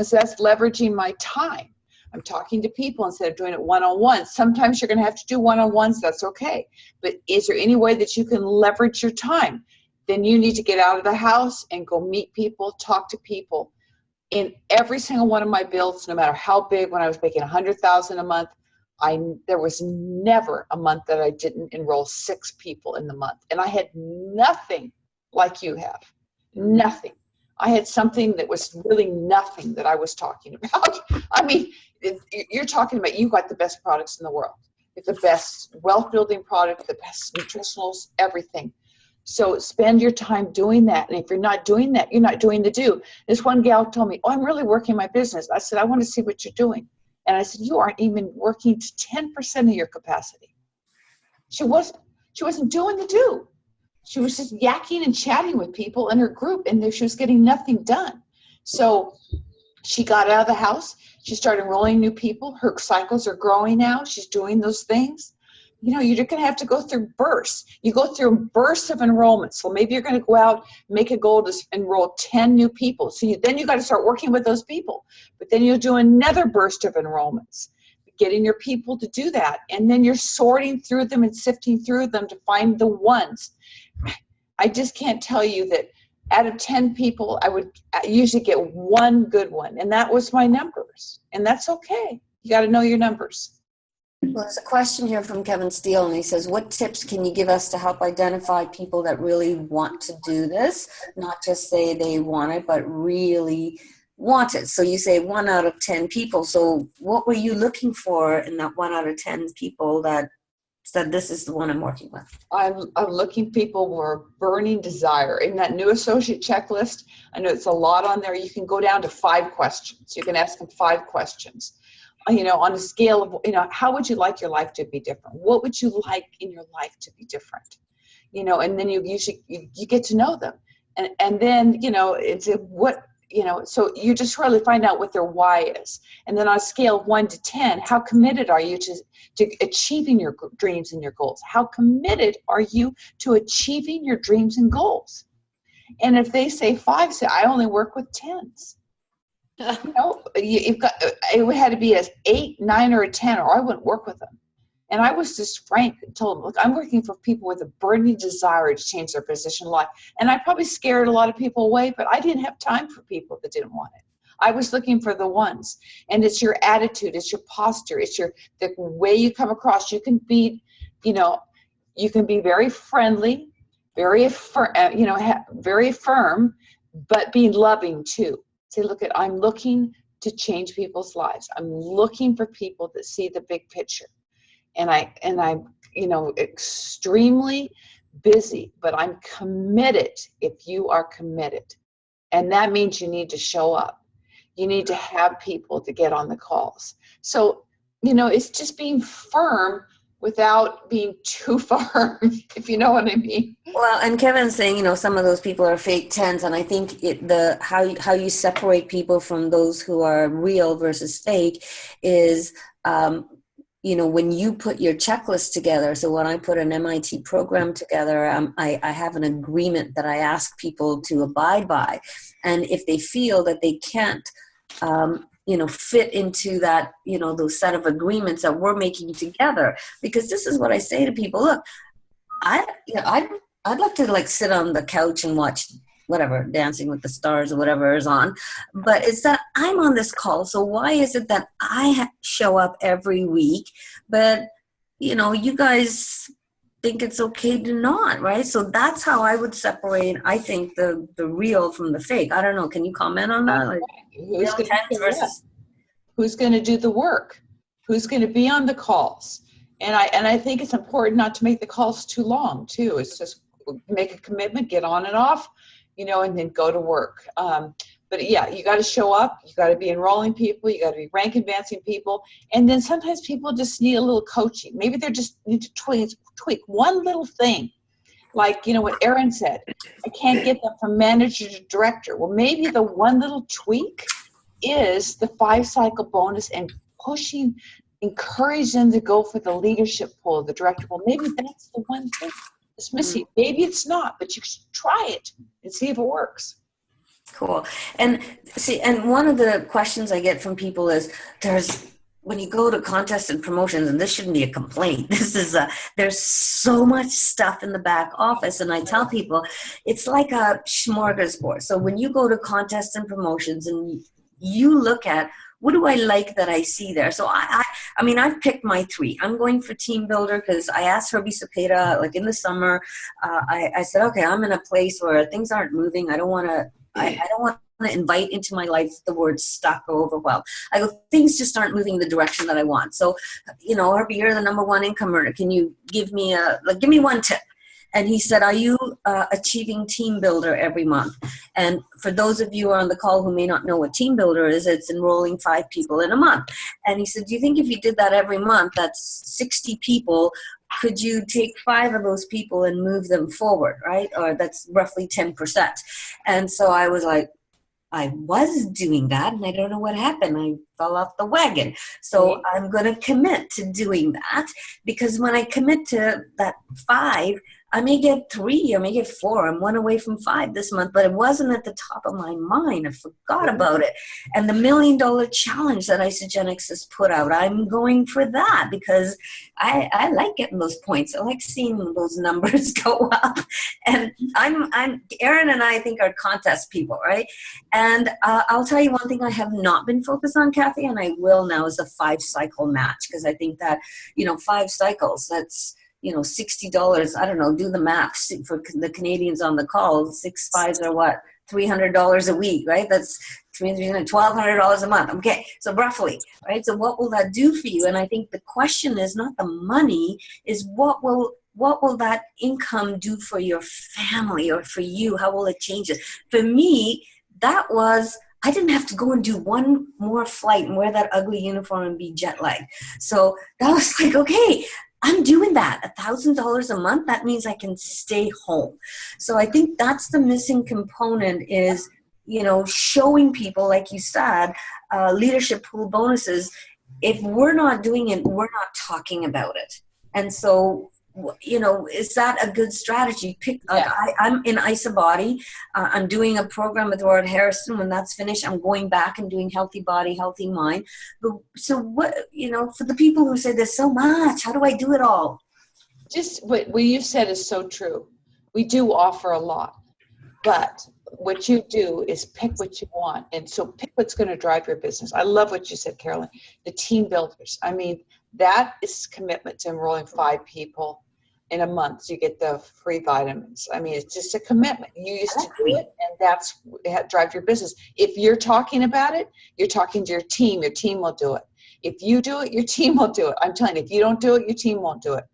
So that's leveraging my time. I'm talking to people instead of doing it one-on-one. Sometimes you're going to have to do one-on-ones. That's okay. But is there any way that you can leverage your time? Then you need to get out of the house and go meet people, talk to people. In every single one of my builds, no matter how big, when I was making $100,000 a month, there was never a month that I didn't enroll 6 people in the month. And I had nothing like you have. Nothing. I had something that was really nothing that I was talking about. I mean, you're talking about, you got the best products in the world. It's the best wealth building product, the best nutritionals, everything. So spend your time doing that. And if you're not doing that, you're not doing the do. This one gal told me, I'm really working my business. I said, I want to see what you're doing. And I said, you aren't even working to 10% of your capacity. She wasn't doing the do. She was just yakking and chatting with people in her group, and she was getting nothing done. So she got out of the house. She started enrolling new people. Her cycles are growing now. She's doing those things. You're going to have to go through bursts. You go through bursts of enrollment. So maybe you're going to go out, make a goal to enroll 10 new people. So then you got to start working with those people. But then you'll do another burst of enrollments, getting your people to do that. And then you're sorting through them and sifting through them to find the ones. I just can't tell you that out of 10 people, I would usually get 1 good one. And that was my numbers. And that's okay. You got to know your numbers. Well, there's a question here from Kevin Steele, and he says, what tips can you give us to help identify people that really want to do this? Not just say they want it, but really want it. So you say 1 out of 10 people. So what were you looking for in that 1 out of 10 people that said, this is the one I'm working with? I'm looking people who are burning desire. In that new associate checklist, I know it's a lot on there. You can go down to 5 questions. You can ask them 5 questions. On a scale of, how would you like your life to be different? What would you like in your life to be different? And then you get to know them. And then, it's what, so you just really find out what their why is. And then on a scale of 1 to 10, how committed are you to achieving your dreams and your goals? How committed are you to achieving your dreams and goals? And if they say 5, say, I only work with 10s. You've got, it had to be an 8, 9, or a 10, or I wouldn't work with them. And I was just frank and told them, look, I'm working for people with a burning desire to change their position in life. And I probably scared a lot of people away, but I didn't have time for people that didn't want it. I was looking for the ones. And it's your attitude, it's your posture, it's the way you come across. You can be, you can be very friendly, very firm, but be loving too. Say, look, I'm looking to change people's lives. I'm looking for people that see the big picture. And I'm extremely busy, but I'm committed if you are committed. And that means you need to show up. You need to have people to get on the calls. So, it's just being firm without being too firm, if you know what I mean. Well, and Kevin's saying, some of those people are fake 10s, and I think how you separate people from those who are real versus fake is, when you put your checklist together. So when I put an MIT program together, I have an agreement that I ask people to abide by, and if they feel that they can't, fit into that, those set of agreements that we're making together. Because this is what I say to people: look, I'd like to sit on the couch and watch whatever, Dancing with the Stars or whatever is on, but it's that I'm on this call. So why is it that I show up every week, but you guys think it's okay to not, right? So that's how I would separate, I think, the real from the fake. I don't know. Can you comment on that? Who's going to do the work? Who's going to be on the calls? And I think it's important not to make the calls too long too. It's just make a commitment, get on and off, and then go to work. But yeah, you got to show up. You got to be enrolling people. You got to be rank advancing people. And then sometimes people just need a little coaching. Maybe they just need to tweak one little thing. Like, what Erin said, I can't get them from manager to director. Well, maybe the one little tweak is the 5-cycle bonus and encourage them to go for the leadership pool of the director. Well, maybe that's the one thing that's missing. Maybe it's not, but you should try it and see if it works. Cool. And one of the questions I get from people is when you go to contests and promotions, and this shouldn't be a complaint, there's so much stuff in the back office. And I tell people it's like a smorgasbord. So when you go to contests and promotions and you look at, what do I like that I see there? So I've picked my 3. I'm going for team builder because I asked Herbie Cepeda, in the summer, I said, okay, I'm in a place where things aren't moving. I don't want to invite into my life the word stuck or overwhelmed. I go, things just aren't moving the direction that I want. So, Herbie, you're the number 1 income earner. Can you give me one tip? And he said, are you achieving Team Builder every month? And for those of you on the call who may not know what Team Builder is, it's enrolling 5 people in a month. And he said, do you think if you did that every month, that's 60 people, could you take 5 of those people and move them forward, right? Or that's roughly 10%. And so I was like, I was doing that, and I don't know what happened. I fell off the wagon. So I'm going to commit to doing that, because when I commit to that 5, I may get 3, I may get 4. I'm 1 away from 5 this month, but it wasn't at the top of my mind. I forgot about it. And the $1 million challenge that Isagenix has put out, I'm going for that because I like getting those points. I like seeing those numbers go up. And Erin and I think are contest people, right? And I'll tell you one thing I have not been focused on, Kathy, and I will now, is a 5-cycle match, because I think that, 5 cycles, that's, $60, I don't know, do the math for the Canadians on the call. 6 5s are what? $300 a week, right? That's which means you're $1,200 a month. Okay, so roughly, right? So what will that do for you? And I think the question is not the money, is what will that income do for your family or for you? How will it change it? For me, that was, I didn't have to go and do one more flight and wear that ugly uniform and be jet lagged. So that was like, okay, I'm doing that. $1,000 a month, that means I can stay home. So I think that's the missing component is, showing people, like you said, leadership pool bonuses. If we're not doing it, we're not talking about it. And so, is that a good strategy? I'm in IsaBody. I'm doing a program with Robert Harrison. When that's finished, I'm going back and doing Healthy Body, Healthy Mind. But so what, for the people who say there's so much, how do I do it all? Just what you said is so true. We do offer a lot, but what you do is pick what you want. And so pick what's going to drive your business. I love what you said, Carolyn, the team builders. I mean, that is commitment to enrolling 5 people in a month. So you get the free vitamins. I mean, it's just a commitment. You used to do it, and that's drive your business. If you're talking about it, you're talking to your team. Your team will do it. If you do it, your team will do it. I'm telling you, if you don't do it, your team won't do it.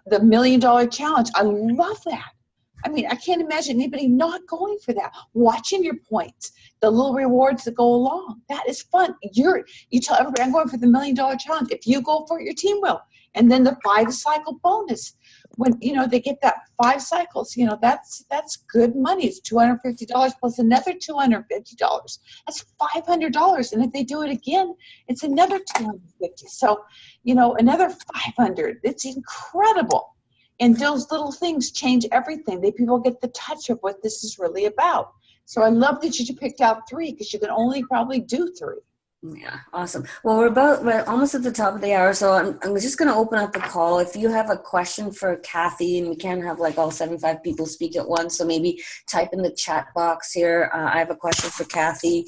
The $1 Million Challenge, I love that. I mean, I can't imagine anybody not going for that. Watching your points, the little rewards that go along. That is fun. You tell everybody, I'm going for the $1 Million Challenge. If you go for it, your team will. And then the 5-cycle bonus. When, they get that 5 cycles, that's good money. It's $250 plus another $250. That's $500. And if they do it again, it's another $250. So, another $500. It's incredible. And those little things change everything. People get the touch of what this is really about. So I love that you picked out 3 because you can only probably do 3. Yeah, awesome. Well, we're almost at the top of the hour, so I'm just going to open up the call. If you have a question for Kathy, and we can't have like all 75 people speak at once, so maybe type in the chat box here. I have a question for Kathy.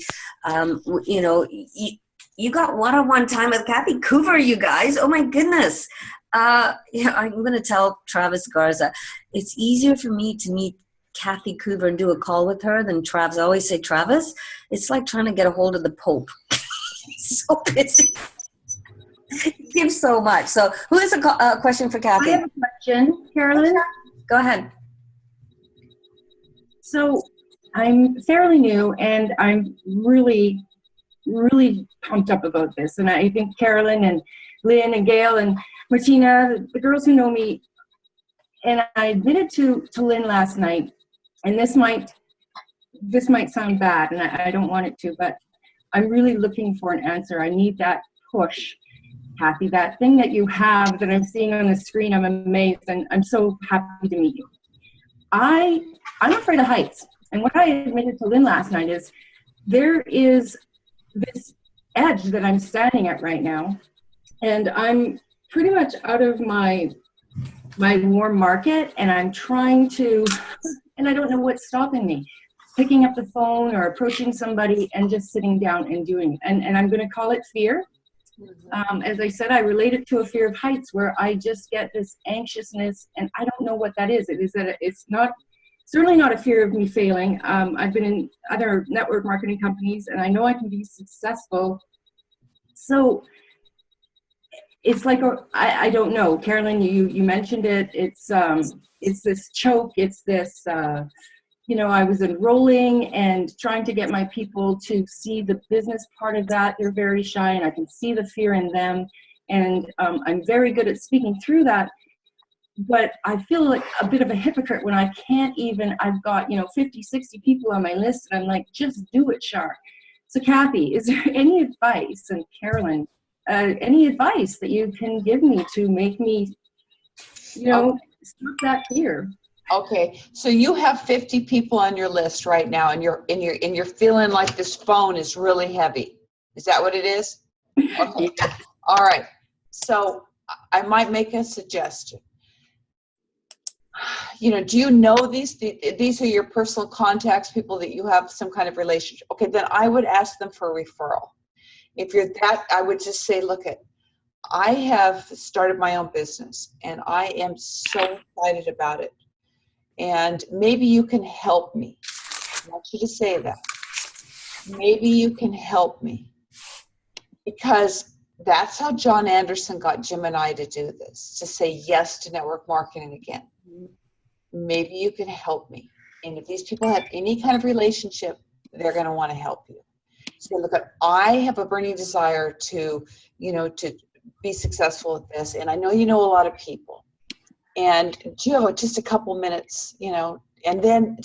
You got one-on-one time with KCoover, you guys. Oh my goodness. I'm going to tell Travis Garza, it's easier for me to meet KCoover and do a call with her than Travis. I always say, Travis, it's like trying to get a hold of the Pope. He's so busy. He gives so much. So who has a question for Kathy? I have a question, Carolyn. Go ahead. So I'm fairly new, and I'm really, really pumped up about this. And I think Carolyn and Lynn and Gail and Martina, the girls who know me, and I admitted to Lynn last night, and this might sound bad, and I don't want it to, but I'm really looking for an answer. I need that push, Kathy, that thing that you have that I'm seeing on the screen. I'm amazed, and I'm so happy to meet you. I'm afraid of heights, and what I admitted to Lynn last night is there is this edge that I'm standing at right now, and I'm pretty much out of my warm market, and I'm trying to, and I don't know what's stopping me. Picking up the phone or approaching somebody and just sitting down and doing it. And I'm going to call it fear. As I said, I relate it to a fear of heights where I just get this anxiousness, and I don't know what that is. It is that it's certainly not a fear of me failing. I've been in other network marketing companies, and I know I can be successful. So it's like, I don't know. Carolyn, you mentioned it. It's this choke. It's this, I was enrolling and trying to get my people to see the business part of that. They're very shy, and I can see the fear in them. And I'm very good at speaking through that. But I feel like a bit of a hypocrite when I can't even, I've got, 50, 60 people on my list, and I'm like, just do it, Shar. So Kathy, is there any advice, and Carolyn, any advice that you can give me to make me, stop that fear? Okay, so you have 50 people on your list right now, and you're feeling like this phone is really heavy. Is that what it is? Okay. All right. So I might make a suggestion. Do you know these are your personal contacts, people that you have some kind of relationship? Okay, then I would ask them for a referral. If you're that, I would just say, look, I have started my own business, and I am so excited about it. And maybe you can help me. I want you to say that. maybe you can help me. Because that's how John Anderson got Jim and I to do this, to say yes to network marketing again. Maybe you can help me. And if these people have any kind of relationship, they're going to want to help you. So look, I have a burning desire to, to be successful at this. And I know you know a lot of people. And just a couple minutes, and then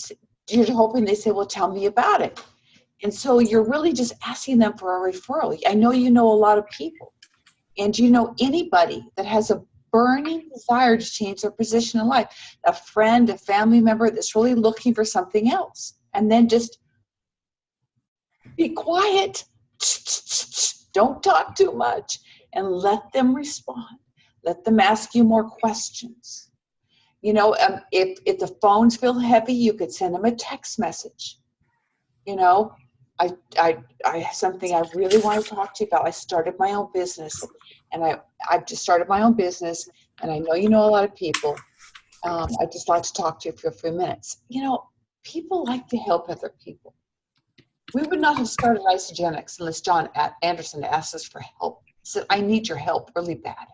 you're hoping they say, well, tell me about it. And so you're really just asking them for a referral. I know you know a lot of people. And do you know anybody that has a burning desire to change their position in life? A friend, a family member that's really looking for something else. And then just be quiet. Don't talk too much. And let them respond. Let them ask you more questions. If the phones feel heavy, you could send them a text message. I have something I really want to talk to you about. I started my own business, and I've just started my own business, and I know you know a lot of people. I'd just like to talk to you for a few minutes. People like to help other people. We would not have started Isogenics unless John Anderson asked us for help. He said, I need your help really bad.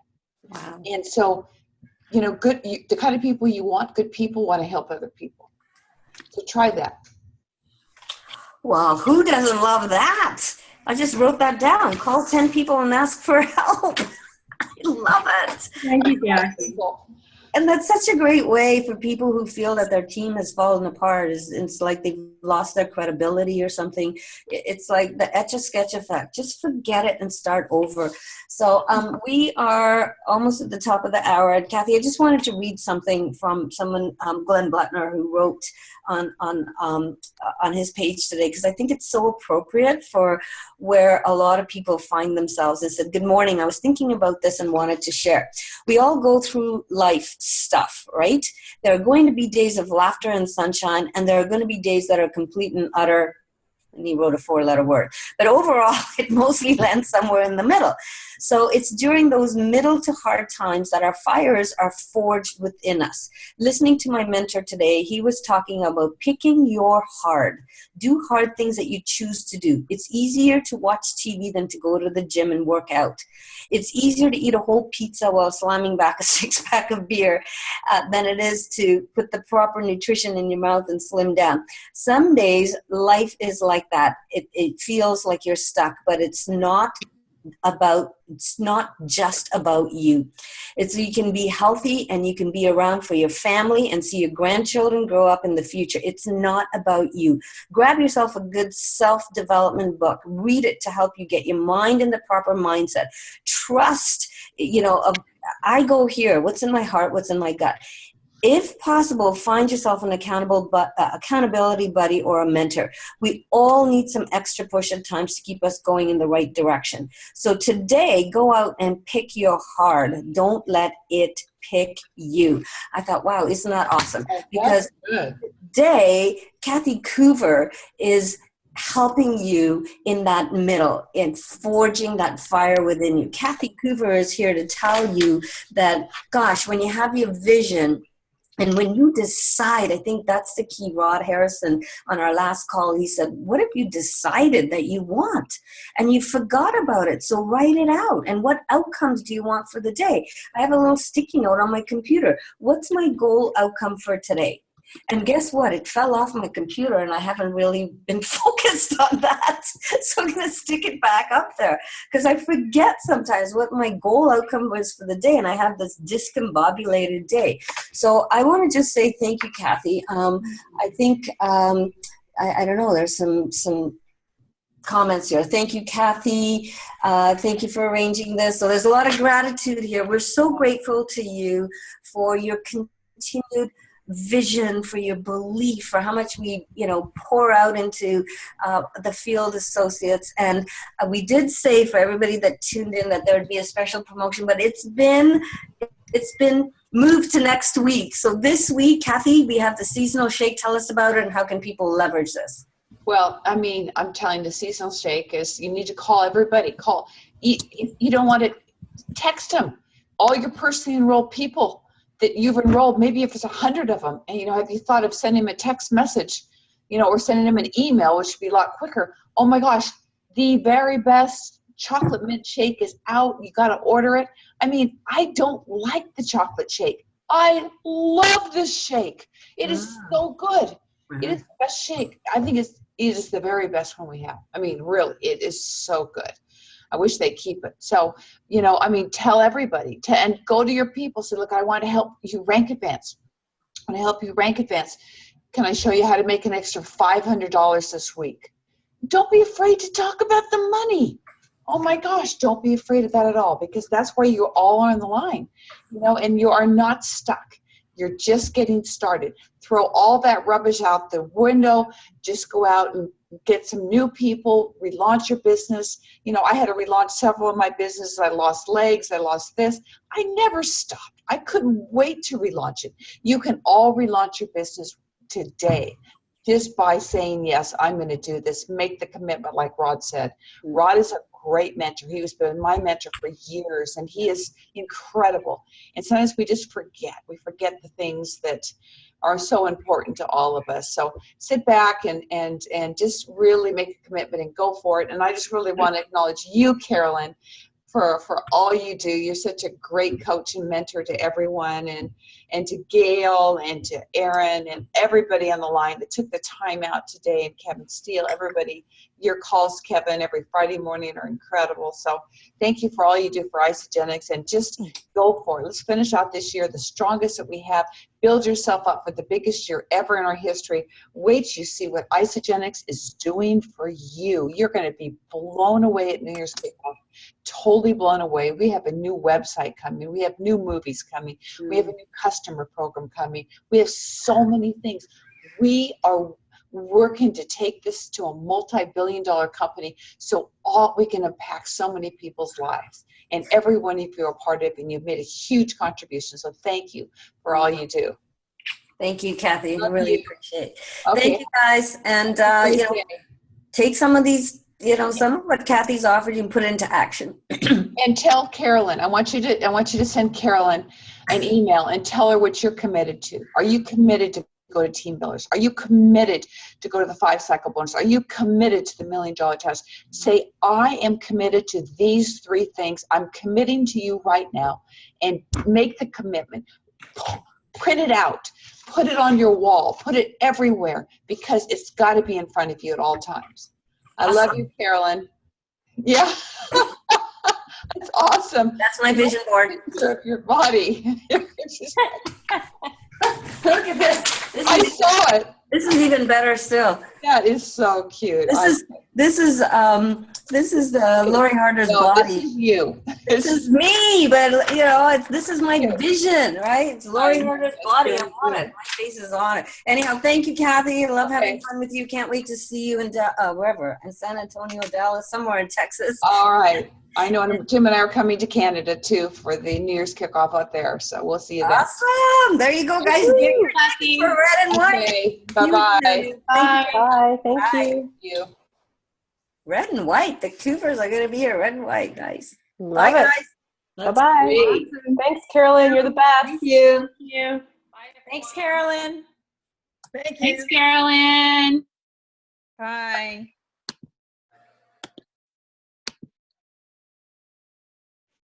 Wow. And so, the kind of people you want, good people want to help other people. So try that. Well, who doesn't love that? I just wrote that down. Call 10 people and ask for help. I love it. Thank you, Jackie. And that's such a great way for people who feel that their team has fallen apart. It's like they've lost their credibility or something. It's like the Etch-a-Sketch effect. Just forget it and start over. So we are almost at the top of the hour. Kathy, I just wanted to read something from someone, Glenn Bluttner, who wrote on his page today, because I think it's so appropriate for where a lot of people find themselves. It said, good morning. I was thinking about this and wanted to share. We all go through life stuff, right? There are going to be days of laughter and sunshine, and there are going to be days that are complete and utter, and he wrote a 4-letter word. But overall, it mostly lands somewhere in the middle. So it's during those middle to hard times that our fires are forged within us. Listening to my mentor today, he was talking about picking your hard. Do hard things that you choose to do. It's easier to watch TV than to go to the gym and work out. It's easier to eat a whole pizza while slamming back a 6-pack of beer than it is to put the proper nutrition in your mouth and slim down. Some days, life is like that. It feels like you're stuck, but it's not just about you. It's you can be healthy and you can be around for your family and see your grandchildren grow up in the future. It's not about you. Grab yourself a good self-development book. Read it to help you get your mind in the proper mindset. Trust, I go here. What's in my heart? What's in my gut? If possible, find yourself an accountability buddy or a mentor. We all need some extra push at times to keep us going in the right direction. So today, go out and pick your hard. Don't let it pick you. I thought, wow, isn't that awesome? Because today, KCoover is helping you in that middle, in forging that fire within you. KCoover is here to tell you that, gosh, when you have your vision, and when you decide, I think that's the key. Rod Harrison, on our last call, he said, what if you decided that you want and you forgot about it? So write it out. And what outcomes do you want for the day? I have a little sticky note on my computer. What's my goal outcome for today? And guess what? It fell off my computer and I haven't really been focused on that. So I'm going to stick it back up there because I forget sometimes what my goal outcome was for the day, and I have this discombobulated day. So I want to just say thank you, Kathy. I think, I don't know, there's some comments here. Thank you, Kathy. Thank you for arranging this. So there's a lot of gratitude here. We're so grateful to you for your continued vision, for your belief, for how much we pour out into the field associates. And we did say for everybody that tuned in that there would be a special promotion, but it's been moved to next week. So this week, Kathy, we have the seasonal shake. Tell us about it and how can people leverage this? Well, I mean, I'm telling the seasonal shake is you need to call everybody. Call. You don't want to text them. All your personally enrolled people that you've enrolled, maybe if it's 100 of them, and have you thought of sending them a text message, or sending them an email, which would be a lot quicker. oh my gosh, the very best chocolate mint shake is out. You got to order it. I mean, I don't like the chocolate shake. I love this shake. It is so good. It is the best shake. I think it is the very best one we have. I mean, really, it is so good. I wish they'd keep it. So, you know, I mean, tell everybody and go to your people. Say, look, I want to help you rank advance. I want to help you rank advance. Can I show you how to make an extra $500 this week? Don't be afraid to talk about the money. Oh my gosh, don't be afraid of that at all, because that's where you all are on the line, you know, and you are not stuck. You're just getting started. Throw all that rubbish out the window. Just go out and get some new people, relaunch your business. You know, I had to relaunch several of my businesses. I lost legs. I lost this. I never stopped. I couldn't wait to relaunch it. You can all relaunch your business today just by saying, yes, I'm going to do this. Make the commitment like Rod said. Rod is a great mentor. He has been my mentor for years, and he is incredible. And sometimes we just forget. We forget the things that are so important to all of us. So sit back and just really make a commitment and go for it. And I just really want to acknowledge you, Carolyn, for all you do. You're such a great coach and mentor to everyone, and to Gail and to Aaron and everybody on the line that took the time out today, and Kevin Steele, everybody. Your calls, Kevin, every Friday morning are incredible. So thank you for all you do for Isagenix, and just go for it. Let's finish out this year the strongest that we have. Build yourself up for the biggest year ever in our history. Wait till you see what Isagenix is doing for you. You're going to be blown away at New Year's kickoff. Totally blown away. We have a new website coming. We have new movies coming. We have a new customer program coming. We have so many things. We are working to take this to a multi-billion-dollar company, so we can impact so many people's lives. And every one of you are part of it, and you've made a huge contribution. So thank you for all you do. Thank you, Kathy. Love Really you. appreciate it. Okay. Thank you, guys. And, you know, take some of these, you know, some of what Kathy's offered and put it into action. And tell Carolyn, I want you to send Carolyn an email and tell her what you're committed to. Are you committed to go to Team Builders? Are you committed to go to the 5-cycle bonus? Are you committed to the $1 Million Test? Say, I am committed to these 3 things. I'm committing to you right now, and make the commitment. Print it out. Put it on your wall. Put it everywhere, because it's got to be in front of you at all times. I love you, Carolyn. Yeah. That's awesome. That's my vision board. Your body. Look at this. I saw it. This is even better still. That is so cute. This is Lori Harder's body. This is you. This is me, but you know, this is my vision, right? It's Lori Harder's body. I'm on it. My face is on it. Anyhow, thank you, Kathy. I love having fun with you. Can't wait to see you in wherever, in San Antonio, Dallas, somewhere in Texas. All right. I know, and Jim and I are coming to Canada too for the New Year's kickoff out there. So we'll see you then. Awesome. There you go, guys. Get your tickets for red and white. Okay. Bye-bye. Bye. Thank Bye. you. Thank you. Red and white. The Coovers are going to be here. Red and white. Nice. Love Bye, it. guys. Bye-bye. Thanks, Carolyn. You're the best. Thank you. Thanks, Carolyn. Thank you. Thanks, Carolyn. Bye.